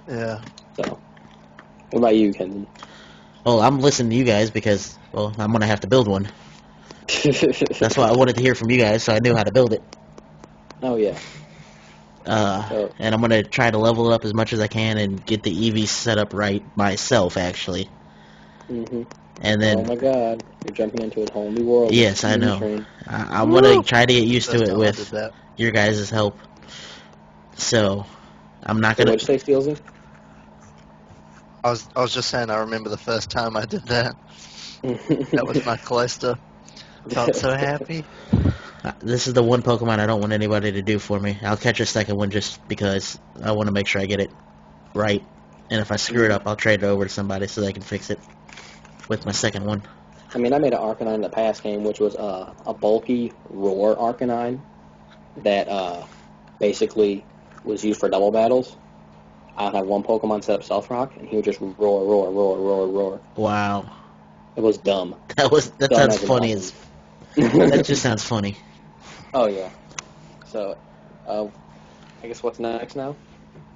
Yeah. So, what about you, Kenzen? Well, I'm listening to you guys because, well, I'm gonna have to build one. That's why I wanted to hear from you guys, so I knew how to build it. Oh, yeah. And I'm gonna try to level it up as much as I can and get the EV set up right myself, actually. Mm-hmm. And then, Oh, my God. You're jumping into a whole new world. yes, I EV know. train. I'm gonna try to get used to First it time I did with that. your guys' help. So, I'm not So gonna... what'd you say, Steelzy? I was just saying I remember the first time I did that. That was my cloister. Felt so happy. This is the one Pokemon I don't want anybody to do for me. I'll catch a second one just because I want to make sure I get it right. And if I screw it up, I'll trade it over to somebody so they can fix it with my second one. I mean, I made an Arcanine in the past game, which was a bulky Roar Arcanine that basically was used for double battles. I would have one Pokemon set up Stealth Rock, and he would just roar, roar, roar, roar, roar. Wow. It was dumb. That Dumb sounds as an funny almond. that just sounds funny. Oh, yeah. So, I guess what's next now?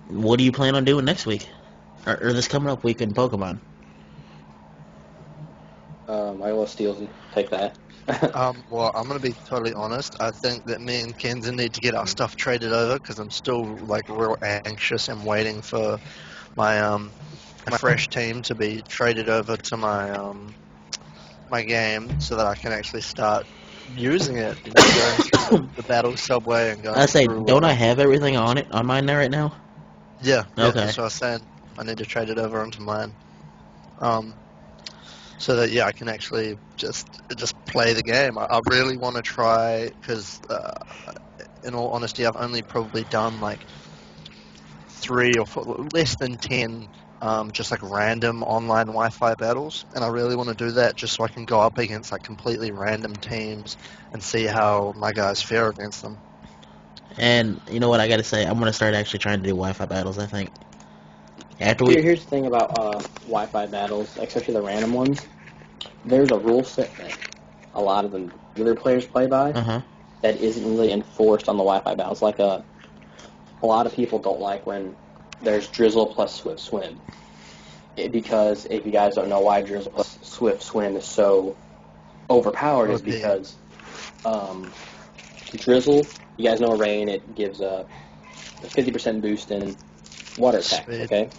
What do you plan on doing next week? Or this coming up week in Pokemon? I will Steelzy. Take that. Well, I'm gonna be totally honest. I think that me and Kenzen need to get our stuff traded over because I'm still like real anxious and waiting for my my fresh team to be traded over to my my game so that I can actually start using it. You know, going through the battle subway and going I say, through. don't I have everything on it on mine now right now? Yeah, Okay. that's what I was saying. I need to trade it over onto mine. So that I can actually just play the game. I really want to try because, in all honesty, I've only probably done like 3 or 4, less than 10, just like random online Wi-Fi battles, and I really want to do that just so I can go up against like completely random teams and see how my guys fare against them. And you know what I gotta say? I'm gonna start actually trying to do Wi-Fi battles, I think. Here's the thing about Wi-Fi battles, especially the random ones. There's a rule set that a lot of the regular players play by that isn't really enforced on the Wi-Fi battles. Like a lot of people don't like when there's Drizzle plus Swift Swim. Because if you guys don't know why Drizzle plus Swift Swim is so overpowered, is because Drizzle, you guys know Rain, it gives a 50% boost in water attack, Speed. okay?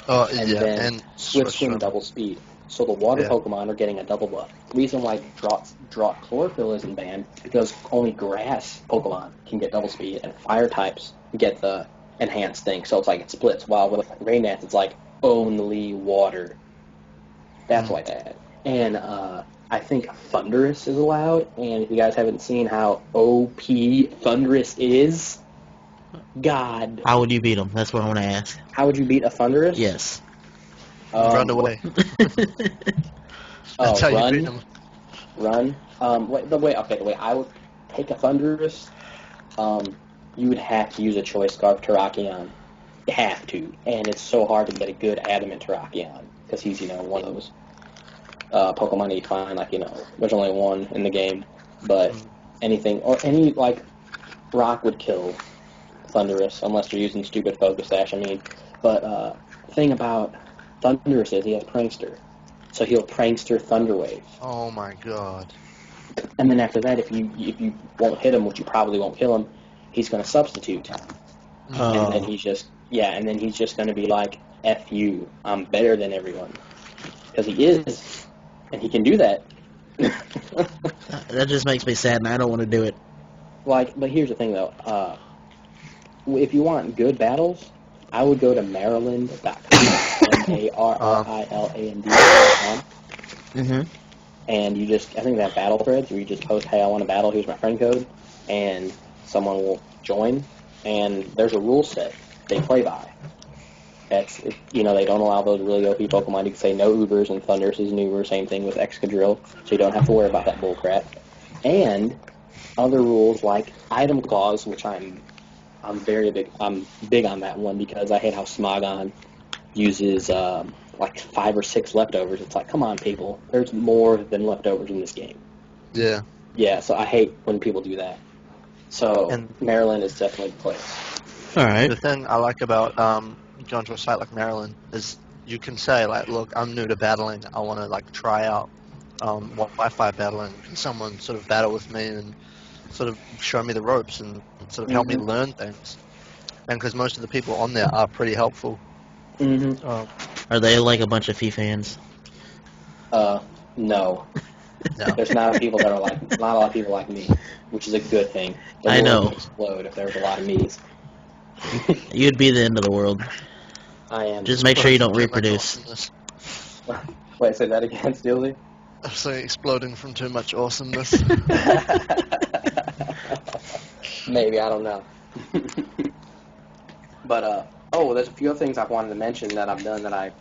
Oh, And yeah, then and Swift Swim double speed. So the water Yeah. Pokemon are getting a double buff. The reason why Drought Chlorophyll isn't banned is because only grass Pokemon can get double speed, and fire types get the enhanced thing. So it's like it splits. While with Rain Dance, it's like only water. That's why that. And I think Thundurus is allowed. And if you guys haven't seen how OP Thundurus is, God, How would you beat him? That's what I want to ask. how would you beat a Thundurus? Yes. Run away. That's how you beat them. Run. The way I would take a Thundurus, you would have to use a Choice Scarf Terrakion. You have to, and it's so hard to get a good Adamant Terrakion because he's one of those Pokemon you find there's only one in the game, but anything or any rock would kill Thundurus unless you're using stupid Focus Sash. But the thing about Thundurus is he has Prankster. So he'll Prankster Thunderwave. Oh my god. And then after that, if you won't hit him, which you probably won't kill him, he's going to Substitute. And then he's just going to be like, F you, I'm better than everyone. Because he is, and he can do that. That just makes me sad, and I don't want to do it. But here's the thing, though. If you want good battles, I would go to Maryland.com, MARRILAND.com. Mm-hmm. And I think they have battle threads where you just post, hey, I want a battle, here's my friend code, and someone will join, and there's a rule set they play by. They don't allow those really OP Pokemon. You can say no Ubers, and Thundurus is an Uber, same thing with Excadrill, so you don't have to worry about that bullcrap. And other rules like item clause, which I'm big on that one because I hate how Smogon uses 5 or 6 leftovers. It's like, come on, people. There's more than leftovers in this game. Yeah. Yeah, so I hate when people do that. So And- Maryland is definitely the place. All right. The thing I like about going to a site like Maryland is you can say, look, I'm new to battling. I want to, try out Wi-Fi battling. Can someone sort of battle with me and sort of show me the ropes and sort of help me learn things? And because most of the people on there are pretty helpful. Mm-hmm. Are they like a bunch of fans? No. No. There's not a lot of people like me, which is a good thing. The I world know. would explode if there was a lot of me's. You'd be the end of the world. I am. Just make sure you don't Too much reproduce. awesomeness. Wait, say that again, Steelzy? I'm saying exploding from too much awesomeness. Maybe, I don't know. But, there's a few other things I've wanted to mention that I've done that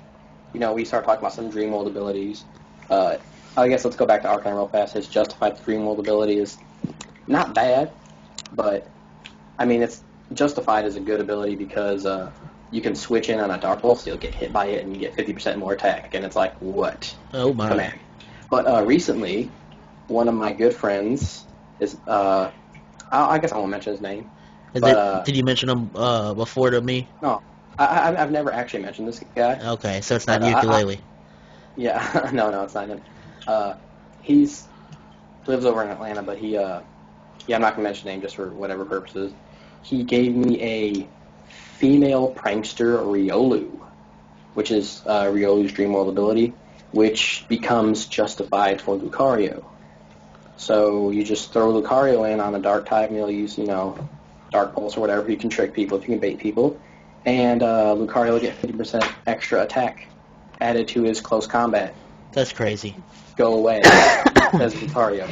we started talking about some Dream World abilities. I guess let's go back to Arcanine real fast. His Justified Dream World ability is not bad, but, it's Justified is a good ability because you can switch in on a Dark Pulse, you'll get hit by it, and you get 50% more attack, and it's like, what? Oh my. Command. But recently, one of my good friends is, I guess I won't mention his name. Did you mention him before to me? No, I've never actually mentioned this guy. Okay, so it's not But, ukulele. Yeah, no, it's not him. He's lives over in Atlanta, but I'm not gonna mention his name just for whatever purposes. He gave me a female prankster Riolu, which is Riolu's Dream World ability, which becomes Justified for Lucario. So you just throw Lucario in on a Dark type, and you'll use Dark Pulse or whatever. You can trick people, if you can bait people, and Lucario will get 50% extra attack added to his close combat. That's crazy. Go away, says Lucario.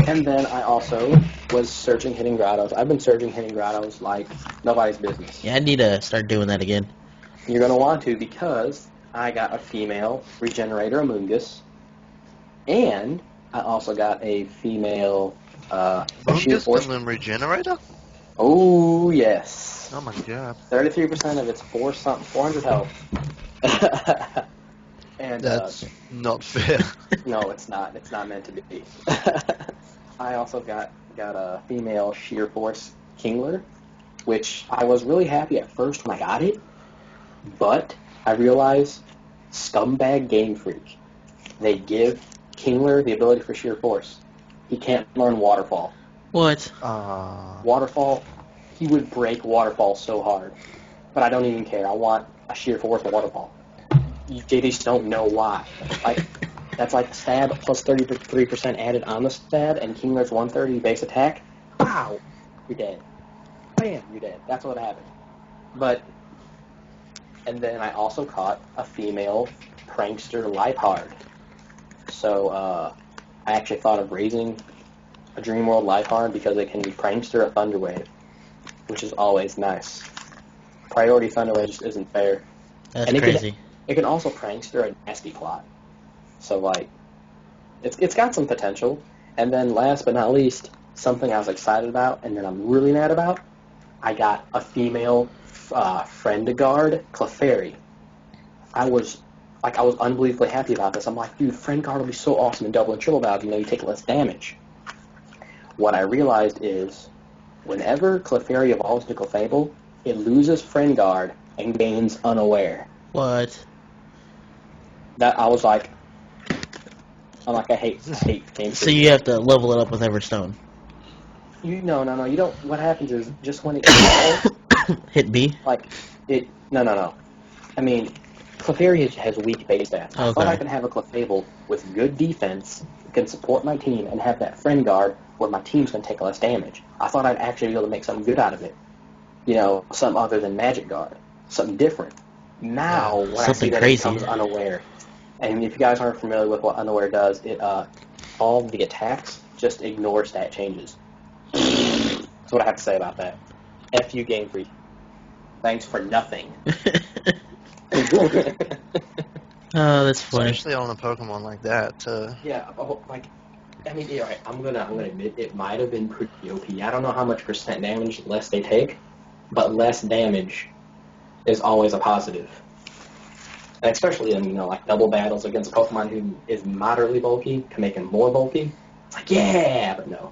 And then I also was searching Hidden Grottos. I've been searching Hidden Grottos like nobody's business. Yeah, I need to start doing that again. You're going to want to because I got a female Regenerator Amoonguss, and I also got a female Sheer Bungus Force. and then Regenerator? Oh, yes. Oh my god. 33% of its 400 health. And That's not fair. no, it's not. It's not meant to be. I also got a female Sheer Force Kingler, which I was really happy at first when I got it, but I realized scumbag Game Freak. They give Kingler the ability for Sheer Force. He can't learn Waterfall. What? Waterfall, he would break Waterfall so hard. But I don't even care. I want a Sheer Force Waterfall. They just don't know why. That's like stab plus 33% added on the stab, and King Red's 130 base attack. Pow! You're dead. Bam! You're dead. That's what happened. But, and then I also caught a female prankster Lifehard. So, I actually thought of raising a Dream World Lifehard because it can be prankster at Thunderwave, which is always nice. Priority Thunderwave just isn't fair. That's and crazy. It can also prankster a Nasty Plot. So, like, it's got some potential. And then last but not least, something I was excited about and then I'm really mad about, I got a female Friend-Guard Clefairy. I was unbelievably happy about this. I'm like, dude, Friend-Guard will be so awesome in double and triple battles, you take less damage. What I realized is, whenever Clefairy evolves to Clefable, it loses Friend-Guard and gains Unaware. What? That I hate game. So you have to level it up with Everstone. No, you don't. What happens is, just when it evolves, Hit B? No. I mean, Clefairy has weak base stats. I thought I could have a Clefable with good defense, can support my team, and have that Friend Guard where my team's going to take less damage. I thought I'd actually be able to make something good out of it. Something other than Magic Guard. Something different. Now, when I see that it becomes Unaware, and if you guys aren't familiar with what Unaware does, it all the attacks just ignore stat changes. That's what I have to say about that. F you, Game Freak. Thanks for nothing. Oh, that's funny. Especially on a Pokemon like that. Yeah, alright, I'm gonna admit it might have been pretty OP. I don't know how much percent damage less they take, but less damage is always a positive. And especially in, double battles against a Pokemon who is moderately bulky, can make him more bulky. It's like, yeah, but no.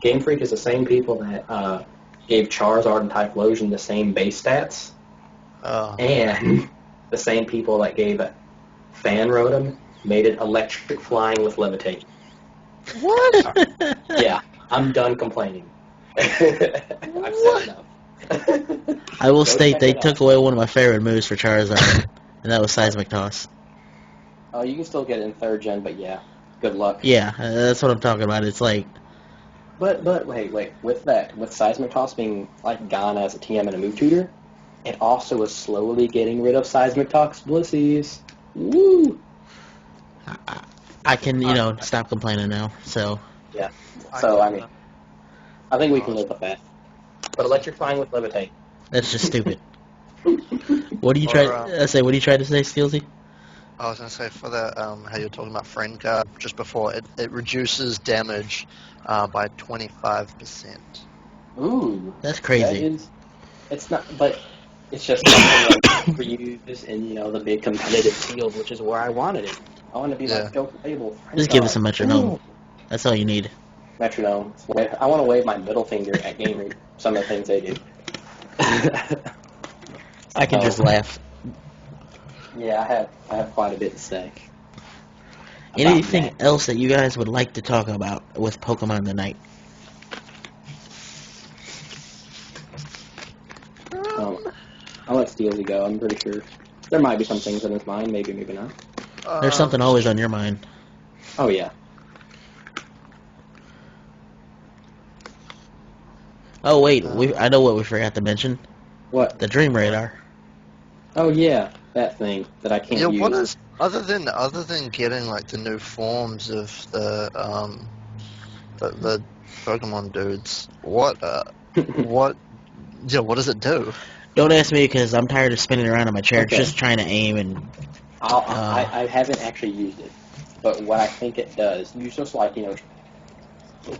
Game Freak is the same people that gave Charizard and Typhlosion the same base stats, and the same people that gave Fan Rotom made it electric flying with levitate. What? Yeah, I'm done complaining. I've said enough. I will state they took away one of my favorite moves for Charizard, and that was Seismic Toss. Oh, you can still get it in 3rd gen, but yeah, good luck. Yeah, that's what I'm talking about. It's like... But wait, with Seismic Toss being gone as a TM and a move tutor, it also is slowly getting rid of Seismic Toss Blissies. Woo! I can, stop complaining now, so... Yeah. So, I think we can live with that. But electric flying with levitate. That's just stupid. What are you trying to say? What are you trying to say, Steelzy? I was going to say, for the how you're talking about Friend Guard just before, it reduces damage by 25%. Ooh. That's crazy. It's not, but it's just something for use in, the big competitive field, which is where I wanted it. I want to be Joe Fable. Just give us a metronome. Ooh. That's all you need. Metronome. I want to wave my middle finger at Game Freak. Some of the things they do. I can just laugh. Yeah, I have quite a bit to say. Anything else that you guys would like to talk about with Pokemon tonight? I'll let Steelzy go. I'm pretty sure there might be some things in his mind. Maybe not. There's something always on your mind. Oh yeah. Oh wait, I know what we forgot to mention. What? The Dream Radar. Oh yeah, that thing that I can't use. Yeah, what is other than getting the new forms of the Pokemon dudes? What does it do? Don't ask me because I'm tired of spinning around in my chair just trying to aim and... I haven't actually used it, but what I think it does, you just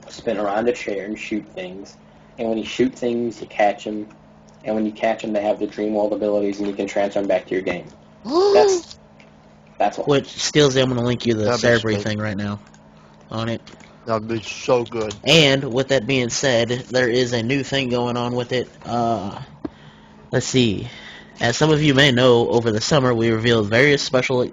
spin around a chair and shoot things, and when you shoot things, you catch them, and when you catch them, they have the Dream World abilities, and you can transfer them back to your game. That's what... Which, Steelzy, I'm going to link you the Cerebree thing right now on it. That'd be so good. And with that being said, there is a new thing going on with it. Let's see. As some of you may know, over the summer we revealed various special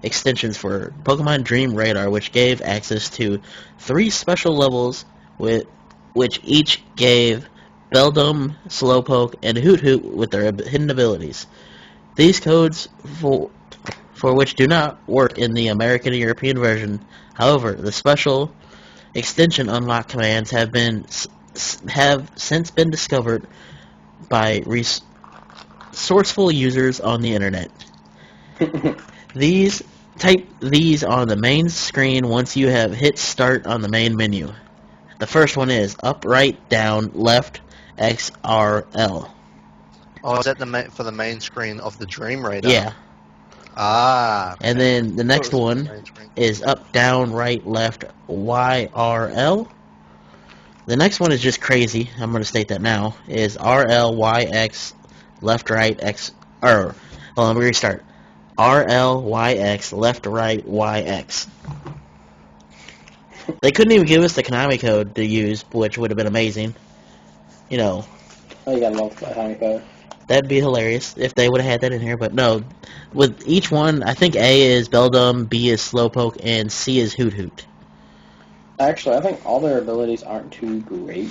extensions for Pokemon Dream Radar, which gave access to 3 special levels, which each gave Beldum, Slowpoke, and Hoot Hoot with their hidden abilities. These codes for which do not work in the American and European version. However, the special extension unlock commands have since been discovered by resourceful users on the internet. Type these on the main screen once you have hit start on the main menu. The first one is up, right, down, left, X, R, L. Oh, is that for the main screen of the Dream Raider? Yeah. Ah. Okay. And then the next What was one the main screen? is up, down, right, left, Y, R, L. The next one is just crazy. I'm going to state that now. Is R, L, Y, X, left, right, X, or, hold on, let me restart. R, L, Y, X, left, right, Y, X. They couldn't even give us the Konami code to use, which would have been amazing. You know, Oh, you got multiple Konami code. that'd be hilarious if they would have had that in here, but no. With each one, I think A is Beldum, B is Slowpoke, and C is Hoot Hoot. Actually, I think all their abilities aren't too great.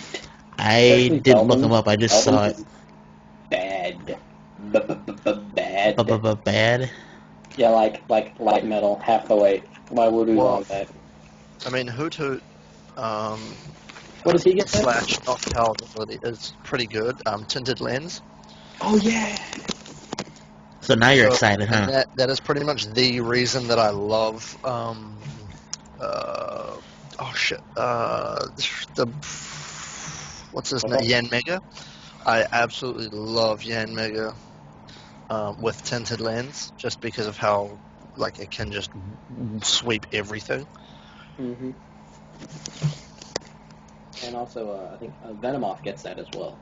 I Especially didn't look Beldum. them up, I just saw it. Beldum is bad. Bad. Bad? Yeah, like light metal, half the weight. Why would we want that? I mean, Hoot Hoot. What does he get then? Slash knockdown ability is pretty good. Tinted lens. Oh yeah. So now you're So- excited, and huh? that is pretty much the reason that I love. What's his name? Yan Mega. I absolutely love Yan Mega with tinted lens, just because of how like it can just sweep everything. Mhm. And also, I think Venomoth gets that as well.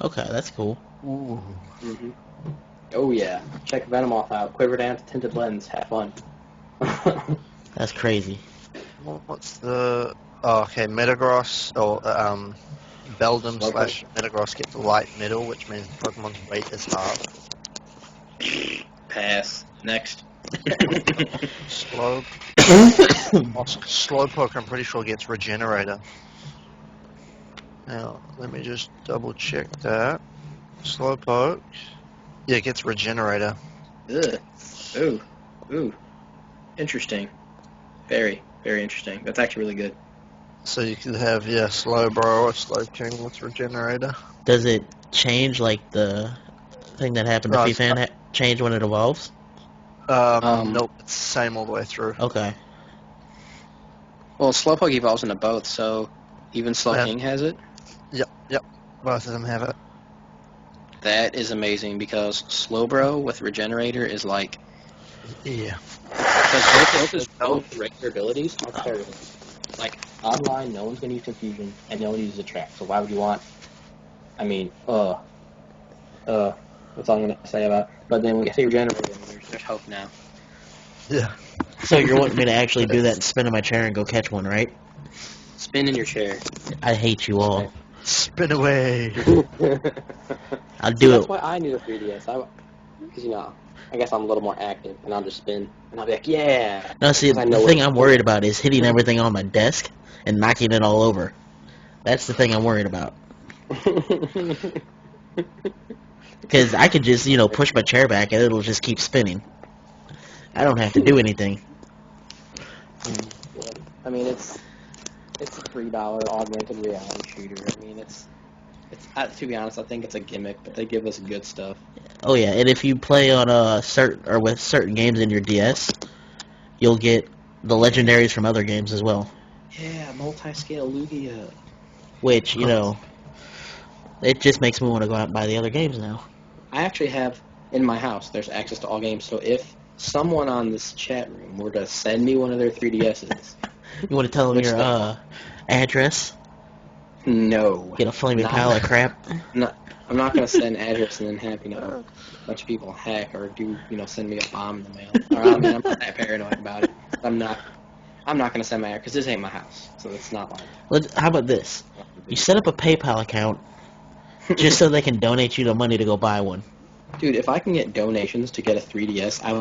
Okay, that's cool. Ooh. Mhm. Oh yeah. Check Venomoth out. Quiver Dance, Tinted Lens. Have fun. That's crazy. What's the? Oh, okay, Metagross or Beldum Slowpoke. slash Metagross get the light middle, which means Pokemon's weight is half. Pass. Next. Slowpoke, I'm pretty sure gets Regenerator. Now, let me just double check that. Slowpoke, yeah, gets Regenerator. Ugh. Ooh. Ooh. Interesting. Very, very interesting. That's actually really good. So you could have, Slowbro or Slowking with Regenerator. Does it change, like, the thing that happened to No, FeFan change when it evolves? Nope, it's the same all the way through. Okay. Well, Slowpoke evolves into both, so even Slowking has it. Yep, both of them have it. That is amazing because Slowbro with Regenerator is like Yeah. because both regular abilities are terrible. Like online, no one's gonna use Confusion and no one uses Attract. So why would you want? I mean, that's all I'm gonna say about it. But then when you say Regenerator, there's hope now. Yeah. So you're wanting me to actually do that and spin in my chair and go catch one, right? Spin in your chair. I hate you all. Spin away. I'll do That's it. why I need a 3DS. Because I guess I'm a little more active, and I'll just spin, and I'll be like, yeah. No, see, I the know thing what- I'm worried about is hitting everything on my desk and knocking it all over. That's the thing I'm worried about. Because I could just, push my chair back and it'll just keep spinning. I don't have to do anything. I mean, it's a $3 augmented reality shooter. I mean, it's to be honest, I think it's a gimmick, but they give us good stuff. Oh yeah, and if you play on with certain games in your DS, you'll get the legendaries from other games as well. Yeah, multi-scale Lugia. Which, it just makes me want to go out and buy the other games now. I actually have in my house. There's access to all games. So if someone on this chat room were to send me one of their 3DSs, You want to tell them Which your stuff? address? no, Get a flaming Not- pile of crap? I'm not gonna send address and then have a bunch of people hack or send me a bomb in the mail. Or, I mean, I'm not that paranoid about it. I'm not gonna send my address because this ain't my house, so it's not like. How about this? You set up a PayPal account just so they can donate you the money to go buy one. Dude, if I can get donations to get a 3DS, I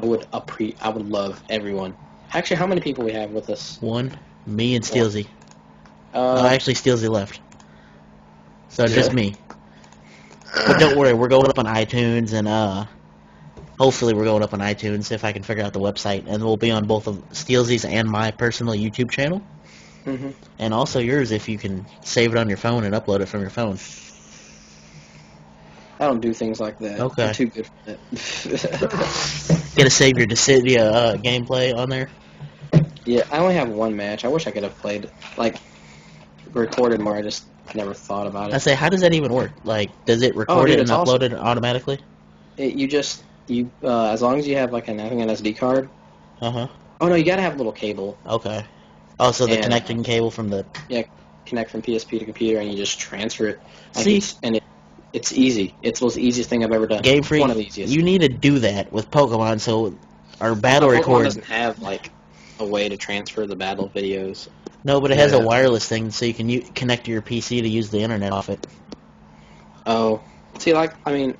would love everyone. Actually, how many people we have with us? One, me and Steelzy. Uh, Actually, Steelzy left. So just Yeah. me. But don't worry, we're going up on iTunes and Hopefully we're going up on iTunes if I can figure out the website, and we'll be on both of Steelzy's and my personal YouTube channel, Mm-hmm. and also yours if you can save it on your phone and upload it from your phone. I don't do things like that. Okay. I'm too good for that. Gonna save your Dissidia gameplay on there? Yeah, I only have one match. I wish I could have played, like, recorded more. I just never thought about I it. say, how does that even work? Like, does it record dude, it and it's upload awesome. it automatically? As long as you have, like, I think an SD card. Uh-huh. Oh, no, you gotta have a little cable. Okay. Also, the And, connecting cable from the... Connect from PSP to computer, and you just transfer it. Like, See? It's easy. It's the easiest thing I've ever done. Game Freak, One of the easiest. you need to do that with Pokemon, so our battle Pokemon record... doesn't have, like, a way to transfer the battle videos. No, but it has a Yeah. wireless thing, so you can connect to your PC to use the internet off it. Oh. See, like, I mean,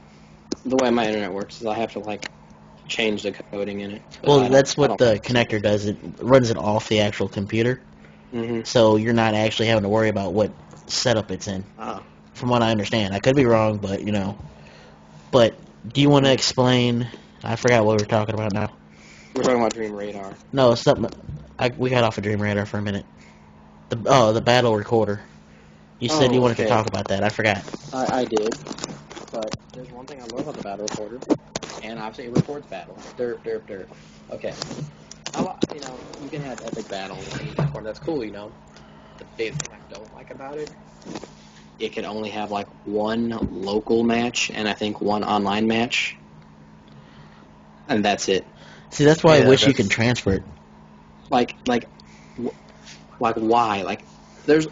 the way my internet works is I have to, like, change the coding in it. But Well, that's what the connector does. It runs it off the actual computer, Mm-hmm. so you're not actually having to worry about what setup it's in. Oh. From what I understand. I could be wrong, but, you know. But, do you want to explain... I forgot what we were talking about now. We're talking about Dream Radar. No, it's something... we got off of Dream Radar for a minute. The battle recorder. You said you wanted to okay. talk about that. I forgot. I did. But there's one thing I love about the battle recorder, and obviously it records battles. Derp, derp, derp. Okay. You can have epic battles and you record. That's cool, you know. The big thing I don't like about it, it can only have like one local match and I think one online match, and that's it. See, that's why I Yeah, wish you that's- could transfer it. Like why? Like, there's.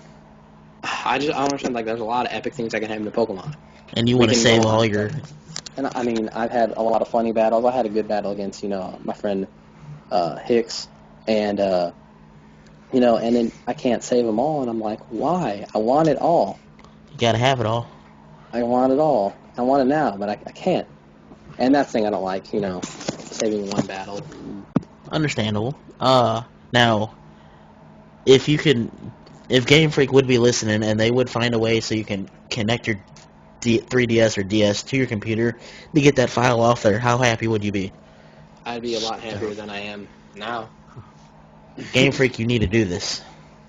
I don't understand. Like, there's a lot of epic things that can happen to Pokemon. And you We want to can save go on. all your... And I mean, I've had a lot of funny battles. I had a good battle against, my friend Hicks, and and then I can't save them all, and I'm like, why? I want it all. You gotta have it all. I want it all. I want it now, but I can't. And that's the thing I don't like, saving one battle. Understandable. Now, if Game Freak would be listening and they would find a way so you can connect your 3DS or DS to your computer to get that file off there, how happy would you be? I'd be a lot happier than I am now. Game Freak, you need to do this.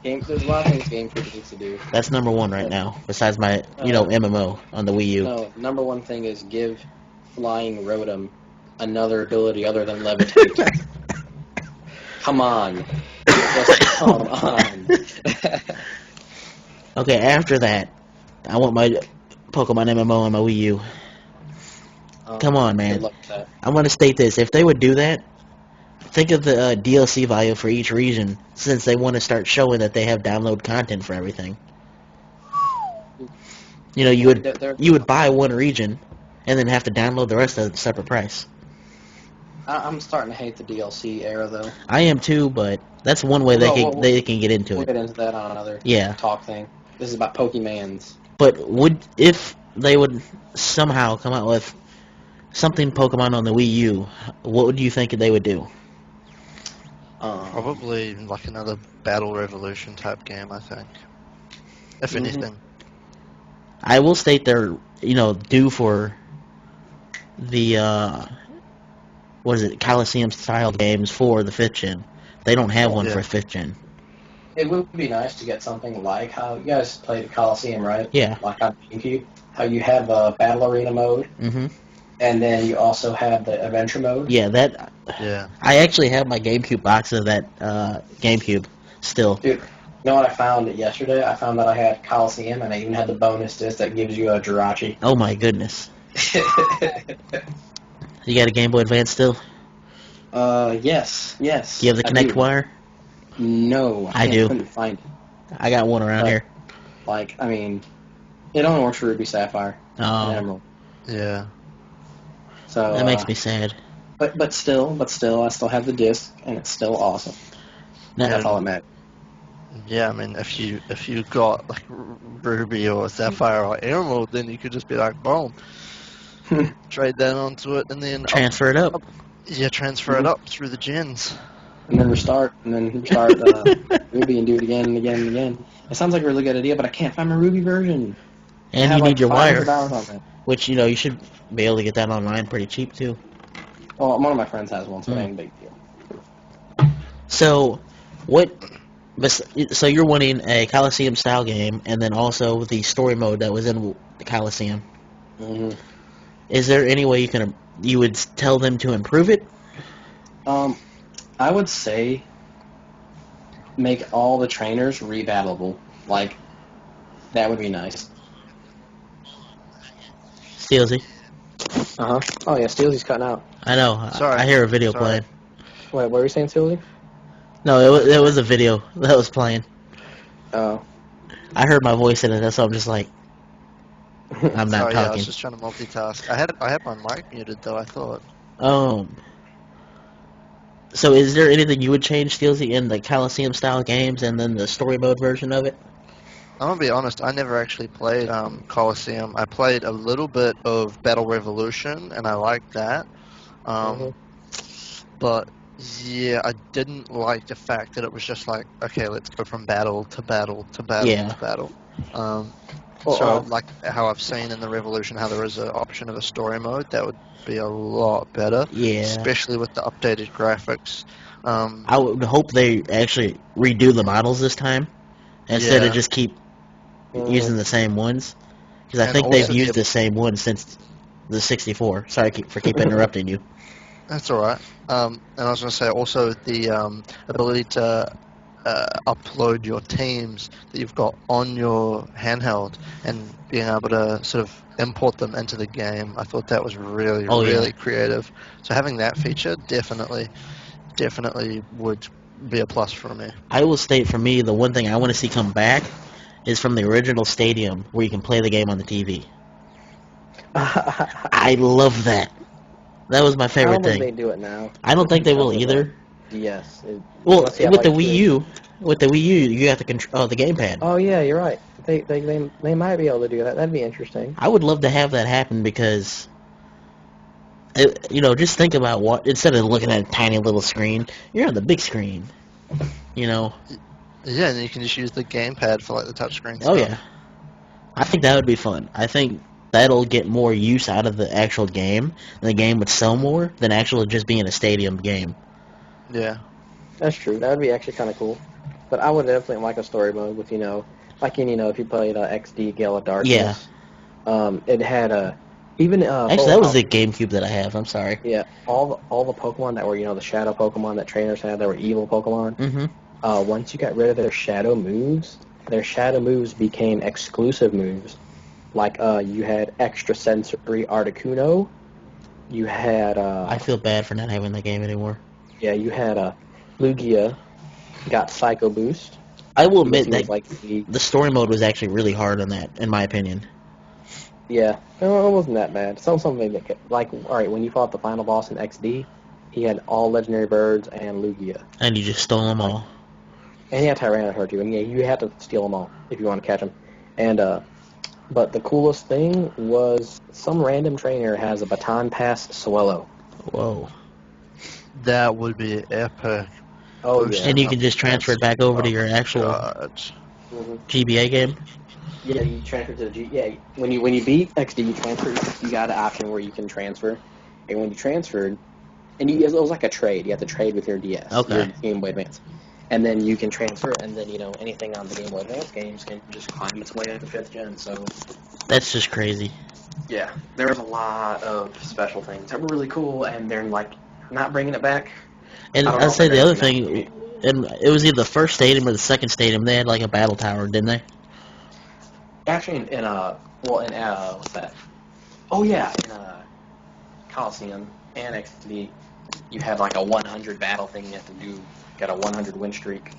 There's a lot of things Game Freak needs to do. That's number one right now, besides my, MMO on the Wii U. No, number one thing is give Flying Rotom another ability other than levitate. Come on. Just come on. Okay, after that, I want my Pokemon MMO on my Wii U. Come on, man. Good luck with that. I want to state this. If they would do that, think of the DLC value for each region, since they want to start showing that they have download content for everything. You would buy one region, and then have to download the rest at a separate price. I'm starting to hate the DLC era, though. I am too, but that's one way they can get into We'll it. get into that on another Yeah. talk thing. This is about Pokemans. But if they would somehow come out with something Pokemon on the Wii U, what would you think they would do? Probably like another Battle Revolution type game, I think. If anything. I will state they're, due for the, Coliseum-style games for the 5th gen. They don't have one for 5th gen. It would be nice to get something like how you guys played Coliseum, right? Yeah. Like on GameCube. How you have a Battle Arena mode, Mm-hmm. and then you also have the Adventure mode. Yeah, Yeah. I actually have my GameCube box of that GameCube still. Dude, you know what I found yesterday? I found that I had Coliseum, and I even had the bonus disc that gives you a Jirachi. Oh my goodness. You got a Game Boy Advance still? Yes. Do you have the I Connect do. wire? No, I do. couldn't find it. I got one around here. Like, I mean, it only works for Ruby Sapphire and Oh, Emerald. Yeah. So that makes me sad. But still, I still have the disc, and it's still awesome. Now, That's all it meant. Yeah, I mean, if you got like Ruby or Sapphire or Emerald, then you could just be like, boom, trade that onto it, and then transfer it up. transfer it up through the gens. And then restart Ruby and do it again and again and again. It sounds like a really good idea, but I can't find my Ruby version. And I you have need your 500 wire, hours on it. which, you should be able to get that online pretty cheap, too. Well, one of my friends has one, so it ain't a big deal. So, so you're wanting a Coliseum style game, and then also the story mode that was in the Coliseum. Mm-hmm. Is there any way you would tell them to improve it? I would say make all the trainers rebattleable. Like, that would be nice. Steelzy. Uh-huh. Oh, yeah, Steelzy's cutting out. I know. Sorry. I hear a video Sorry. playing. Wait, what were you saying, Steelzy? No, it was a video that was playing. Oh. I heard my voice in it. That's why I'm just like, I'm not Sorry, yeah, I talking. was just trying to multitask. I had my mic muted though. I thought. So is there anything you would change, Steelzy, in the Coliseum style games and then the story mode version of it? I'm gonna be honest. I never actually played Coliseum. I played a little bit of Battle Revolution, and I liked that. But yeah, I didn't like the fact that it was just like, okay, let's go from battle to battle to battle to battle. Like how I've seen in the Revolution, how there is an option of a story mode, that would be a lot better. Yeah. Especially with the updated graphics. I would hope they actually redo the models this time instead of just keep using the same ones. Because I think they've used the same ones since the 64. Sorry for keep interrupting you. That's all right. And I was going to say also the ability to upload your teams that you've got on your handheld and being able to sort of import them into the game. I thought that was really creative. So having that feature definitely would be a plus for me. I will state for me, the one thing I want to see come back is from the original stadium where you can play the game on the TV. I love that. That was my favorite thing. I don't think they do it now. I don't think they will either. Yes. Well, with the Wii U, you have to control the gamepad. Oh yeah, you're right. They might be able to do that. That'd be interesting. I would love to have that happen because, just think about what instead of looking at a tiny little screen, you're on the big screen. Yeah, and you can just use the gamepad for like the touchscreen stuff. Oh yeah, I think that would be fun. I think that'll get more use out of the actual game, and the game would sell more than actually just being a stadium game. Yeah. That's true. That would be actually kind of cool. But I would definitely like a story mode with, if you played XD Gale of Darkness. Yeah. It had actually, that was the GameCube that I have. I'm sorry. Yeah. All the Pokemon that were, the shadow Pokemon that trainers had, that were evil Pokemon. Mm-hmm. Once you got rid of their shadow moves became exclusive moves. Like, you had extrasensory Articuno. You had, I feel bad for not having that game anymore. Yeah, you had, Lugia got Psycho Boost. I will admit that the story mode was actually really hard on that, in my opinion. Yeah, no, it wasn't that bad. Something that, alright, when you fought the final boss in XD, he had all legendary birds and Lugia. And you just stole them all. And he had Tyranitar too, and yeah, you had to steal them all if you want to catch them. And, but the coolest thing was some random trainer has a Baton Pass Swellow. Whoa. That would be epic. Oh, yeah. And you can just transfer it back over to your actual GBA game? Yeah, you transfer to the Yeah, when you beat XD, you transfer. You got an option where you can transfer, and when you transferred, it was like a trade. You have to trade with your DS, your Game Boy Advance, and then you can transfer, and then anything on the Game Boy Advance games can just climb its way up to 5th gen. So that's just crazy. Yeah, there was a lot of special things that were really cool, and they're not bringing it back. And I'd say the other thing, and it was either the first stadium or the second stadium, they had like a battle tower, didn't they? Actually, what's that? Oh yeah, in Coliseum and XD, you had like a 100 battle thing you have to do. Got a 100 win streak,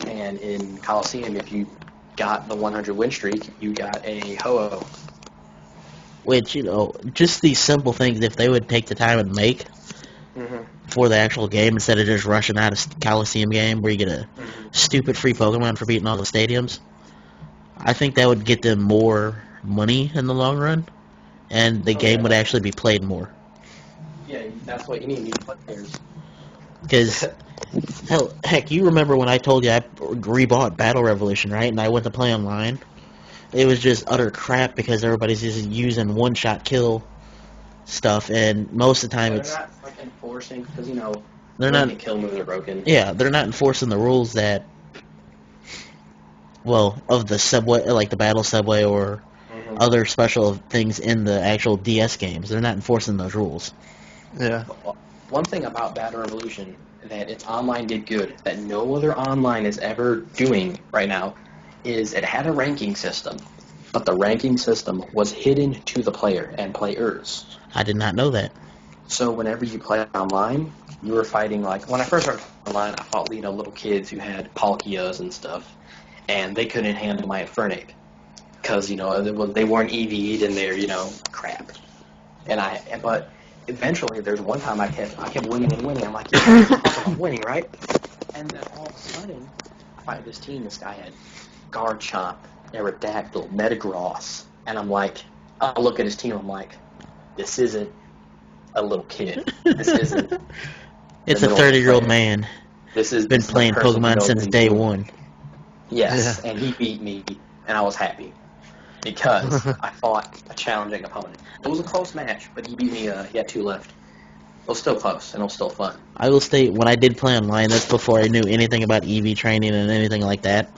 and in Coliseum, if you got the 100 win streak, you got a Ho-Oh. Which just these simple things, if they would take the time and make. For the actual game instead of just rushing out a Coliseum game where you get a stupid free Pokemon for beating all the stadiums. I think that would get them more money in the long run, and the game would actually be played more. Yeah, that's what you need players. Because, heck, you remember when I told you I rebought Battle Revolution, right? And I went to play online? It was just utter crap because everybody's just using one-shot kill stuff, and most of the time it's... enforcing because they're when not. the kill moves are broken. Yeah, they're not enforcing the rules that, well, of the subway, like the battle subway or other special things in the actual DS games. They're not enforcing those rules. Yeah. One thing about Battle Revolution that its online did good that no other online is ever doing right now is it had a ranking system, but the ranking system was hidden to the player and players. I did not know that. So whenever you play online, you were fighting, like, when I first started online, I fought, little kids who had Palkias and stuff, and they couldn't handle my Infernape, because, they weren't EV'd and they're, crap. But eventually, there's one time I kept winning and winning. I'm like, yeah, I'm winning, right? And then all of a sudden, I fight this team. This guy had Garchomp, Aerodactyl, Metagross, and I'm like, I look at his team. I'm like, this isn't a little kid. This isn't. It's a 30-year-old man. This is been this is playing the person who Pokemon knows since what day he's doing. one. Yes, Yeah. and he beat me, and I was happy because I fought a challenging opponent. It was a close match, but he beat me. He had 2 left. It was still close, and it was still fun. I will state, when I did play online, that's before I knew anything about EV training and anything like that.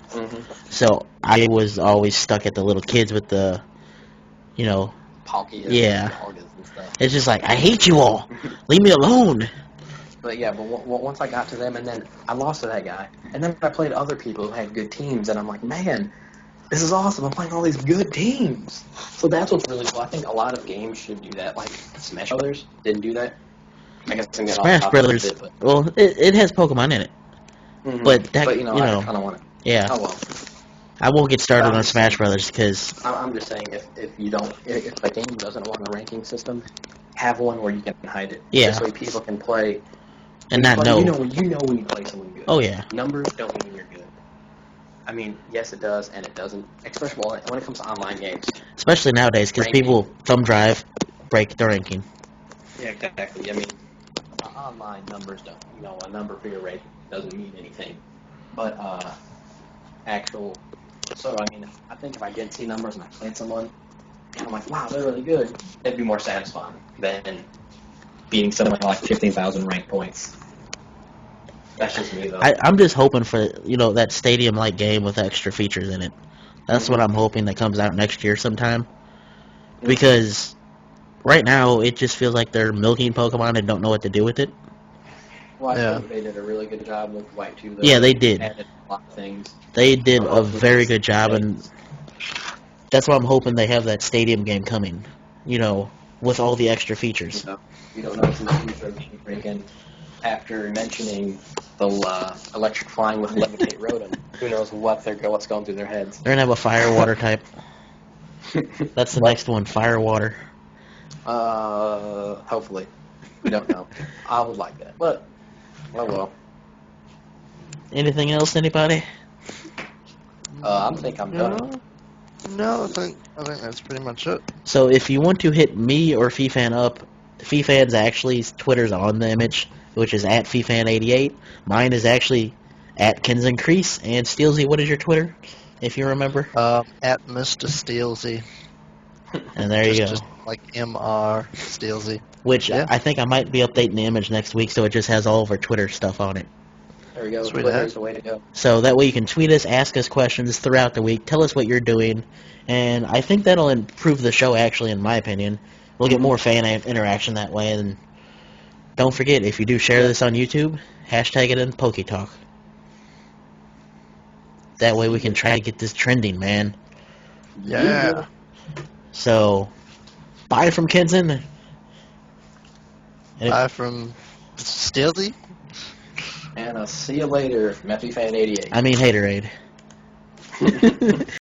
So I was always stuck at the little kids with the, Palkias, Yeah. Galgas, and stuff. it's just like, I hate you all. Leave me alone. But yeah, once I got to them, and then I lost to that guy, and then I played other people who had good teams, and I'm like, man, this is awesome. I'm playing all these good teams. So that's what's really cool. I think a lot of games should do that. Like Smash Brothers didn't do that. I guess I'm getting off Smash topic a Brothers, bit, but, well, it has Pokemon in it. But that, I kind of want to. yeah. Oh well. I won't get started I'm on just Smash saying- Brothers because I'm just saying, if a game doesn't want a ranking system, have one where you can hide it. Yeah. This way people can play. and not But know. You know when you play someone good. Oh yeah. Numbers don't mean you're good. I mean, yes, it does, and it doesn't. Especially when it comes to online games. Especially nowadays because Ranking. people thumb drive, break the ranking. Yeah, exactly. I mean, online numbers don't. A number for your ranking doesn't mean anything. But actual. So I mean, I think if I didn't see numbers and I played someone, and I'm like, wow, they're really good, it'd be more satisfying than beating someone like 15,000 rank points. That's just me, though. I'm just hoping for that stadium-like game with extra features in it. That's what I'm hoping that comes out next year sometime. Because right now it just feels like they're milking Pokemon and don't know what to do with it. Well, I Yeah. think they did a really good job with White 2. Yeah, they did. Added a lot of things. They did a with very these good job, and things. that's why I'm hoping they have that stadium game coming. With all the extra features. You don't know if in the future we can, after mentioning the electric flying with levitate Rotom, who knows what's going through their heads. They're gonna have a fire water type. That's the next one, fire water. Hopefully. We don't know. I would like that, but oh well. Anything else, anybody? I think I'm done. No, I think that's pretty much it. So if you want to hit me or FeFan up, FeFan's actually Twitter's on the image, which is at FeFan88. Mine is actually at KenzenCrese. And Steelzy, what is your Twitter, if you remember? At Mr. Steelzy. And there you go. Just like MR Steelzy. Which Yeah. I think I might be updating the image next week, so it just has all of our Twitter stuff on it. There we go. Sweet Twitter's as. the way to go. So that way you can tweet us, ask us questions throughout the week, tell us what you're doing, and I think that'll improve the show, actually, in my opinion. We'll get more fan interaction that way, and don't forget, if you do share this on YouTube, hashtag it in PokeTalk. That way we can try to get this trending, man. Yeah. So, bye from Kenzen. And Bye from Steelzy. And I'll see you later, FeFan88. I mean Haterade.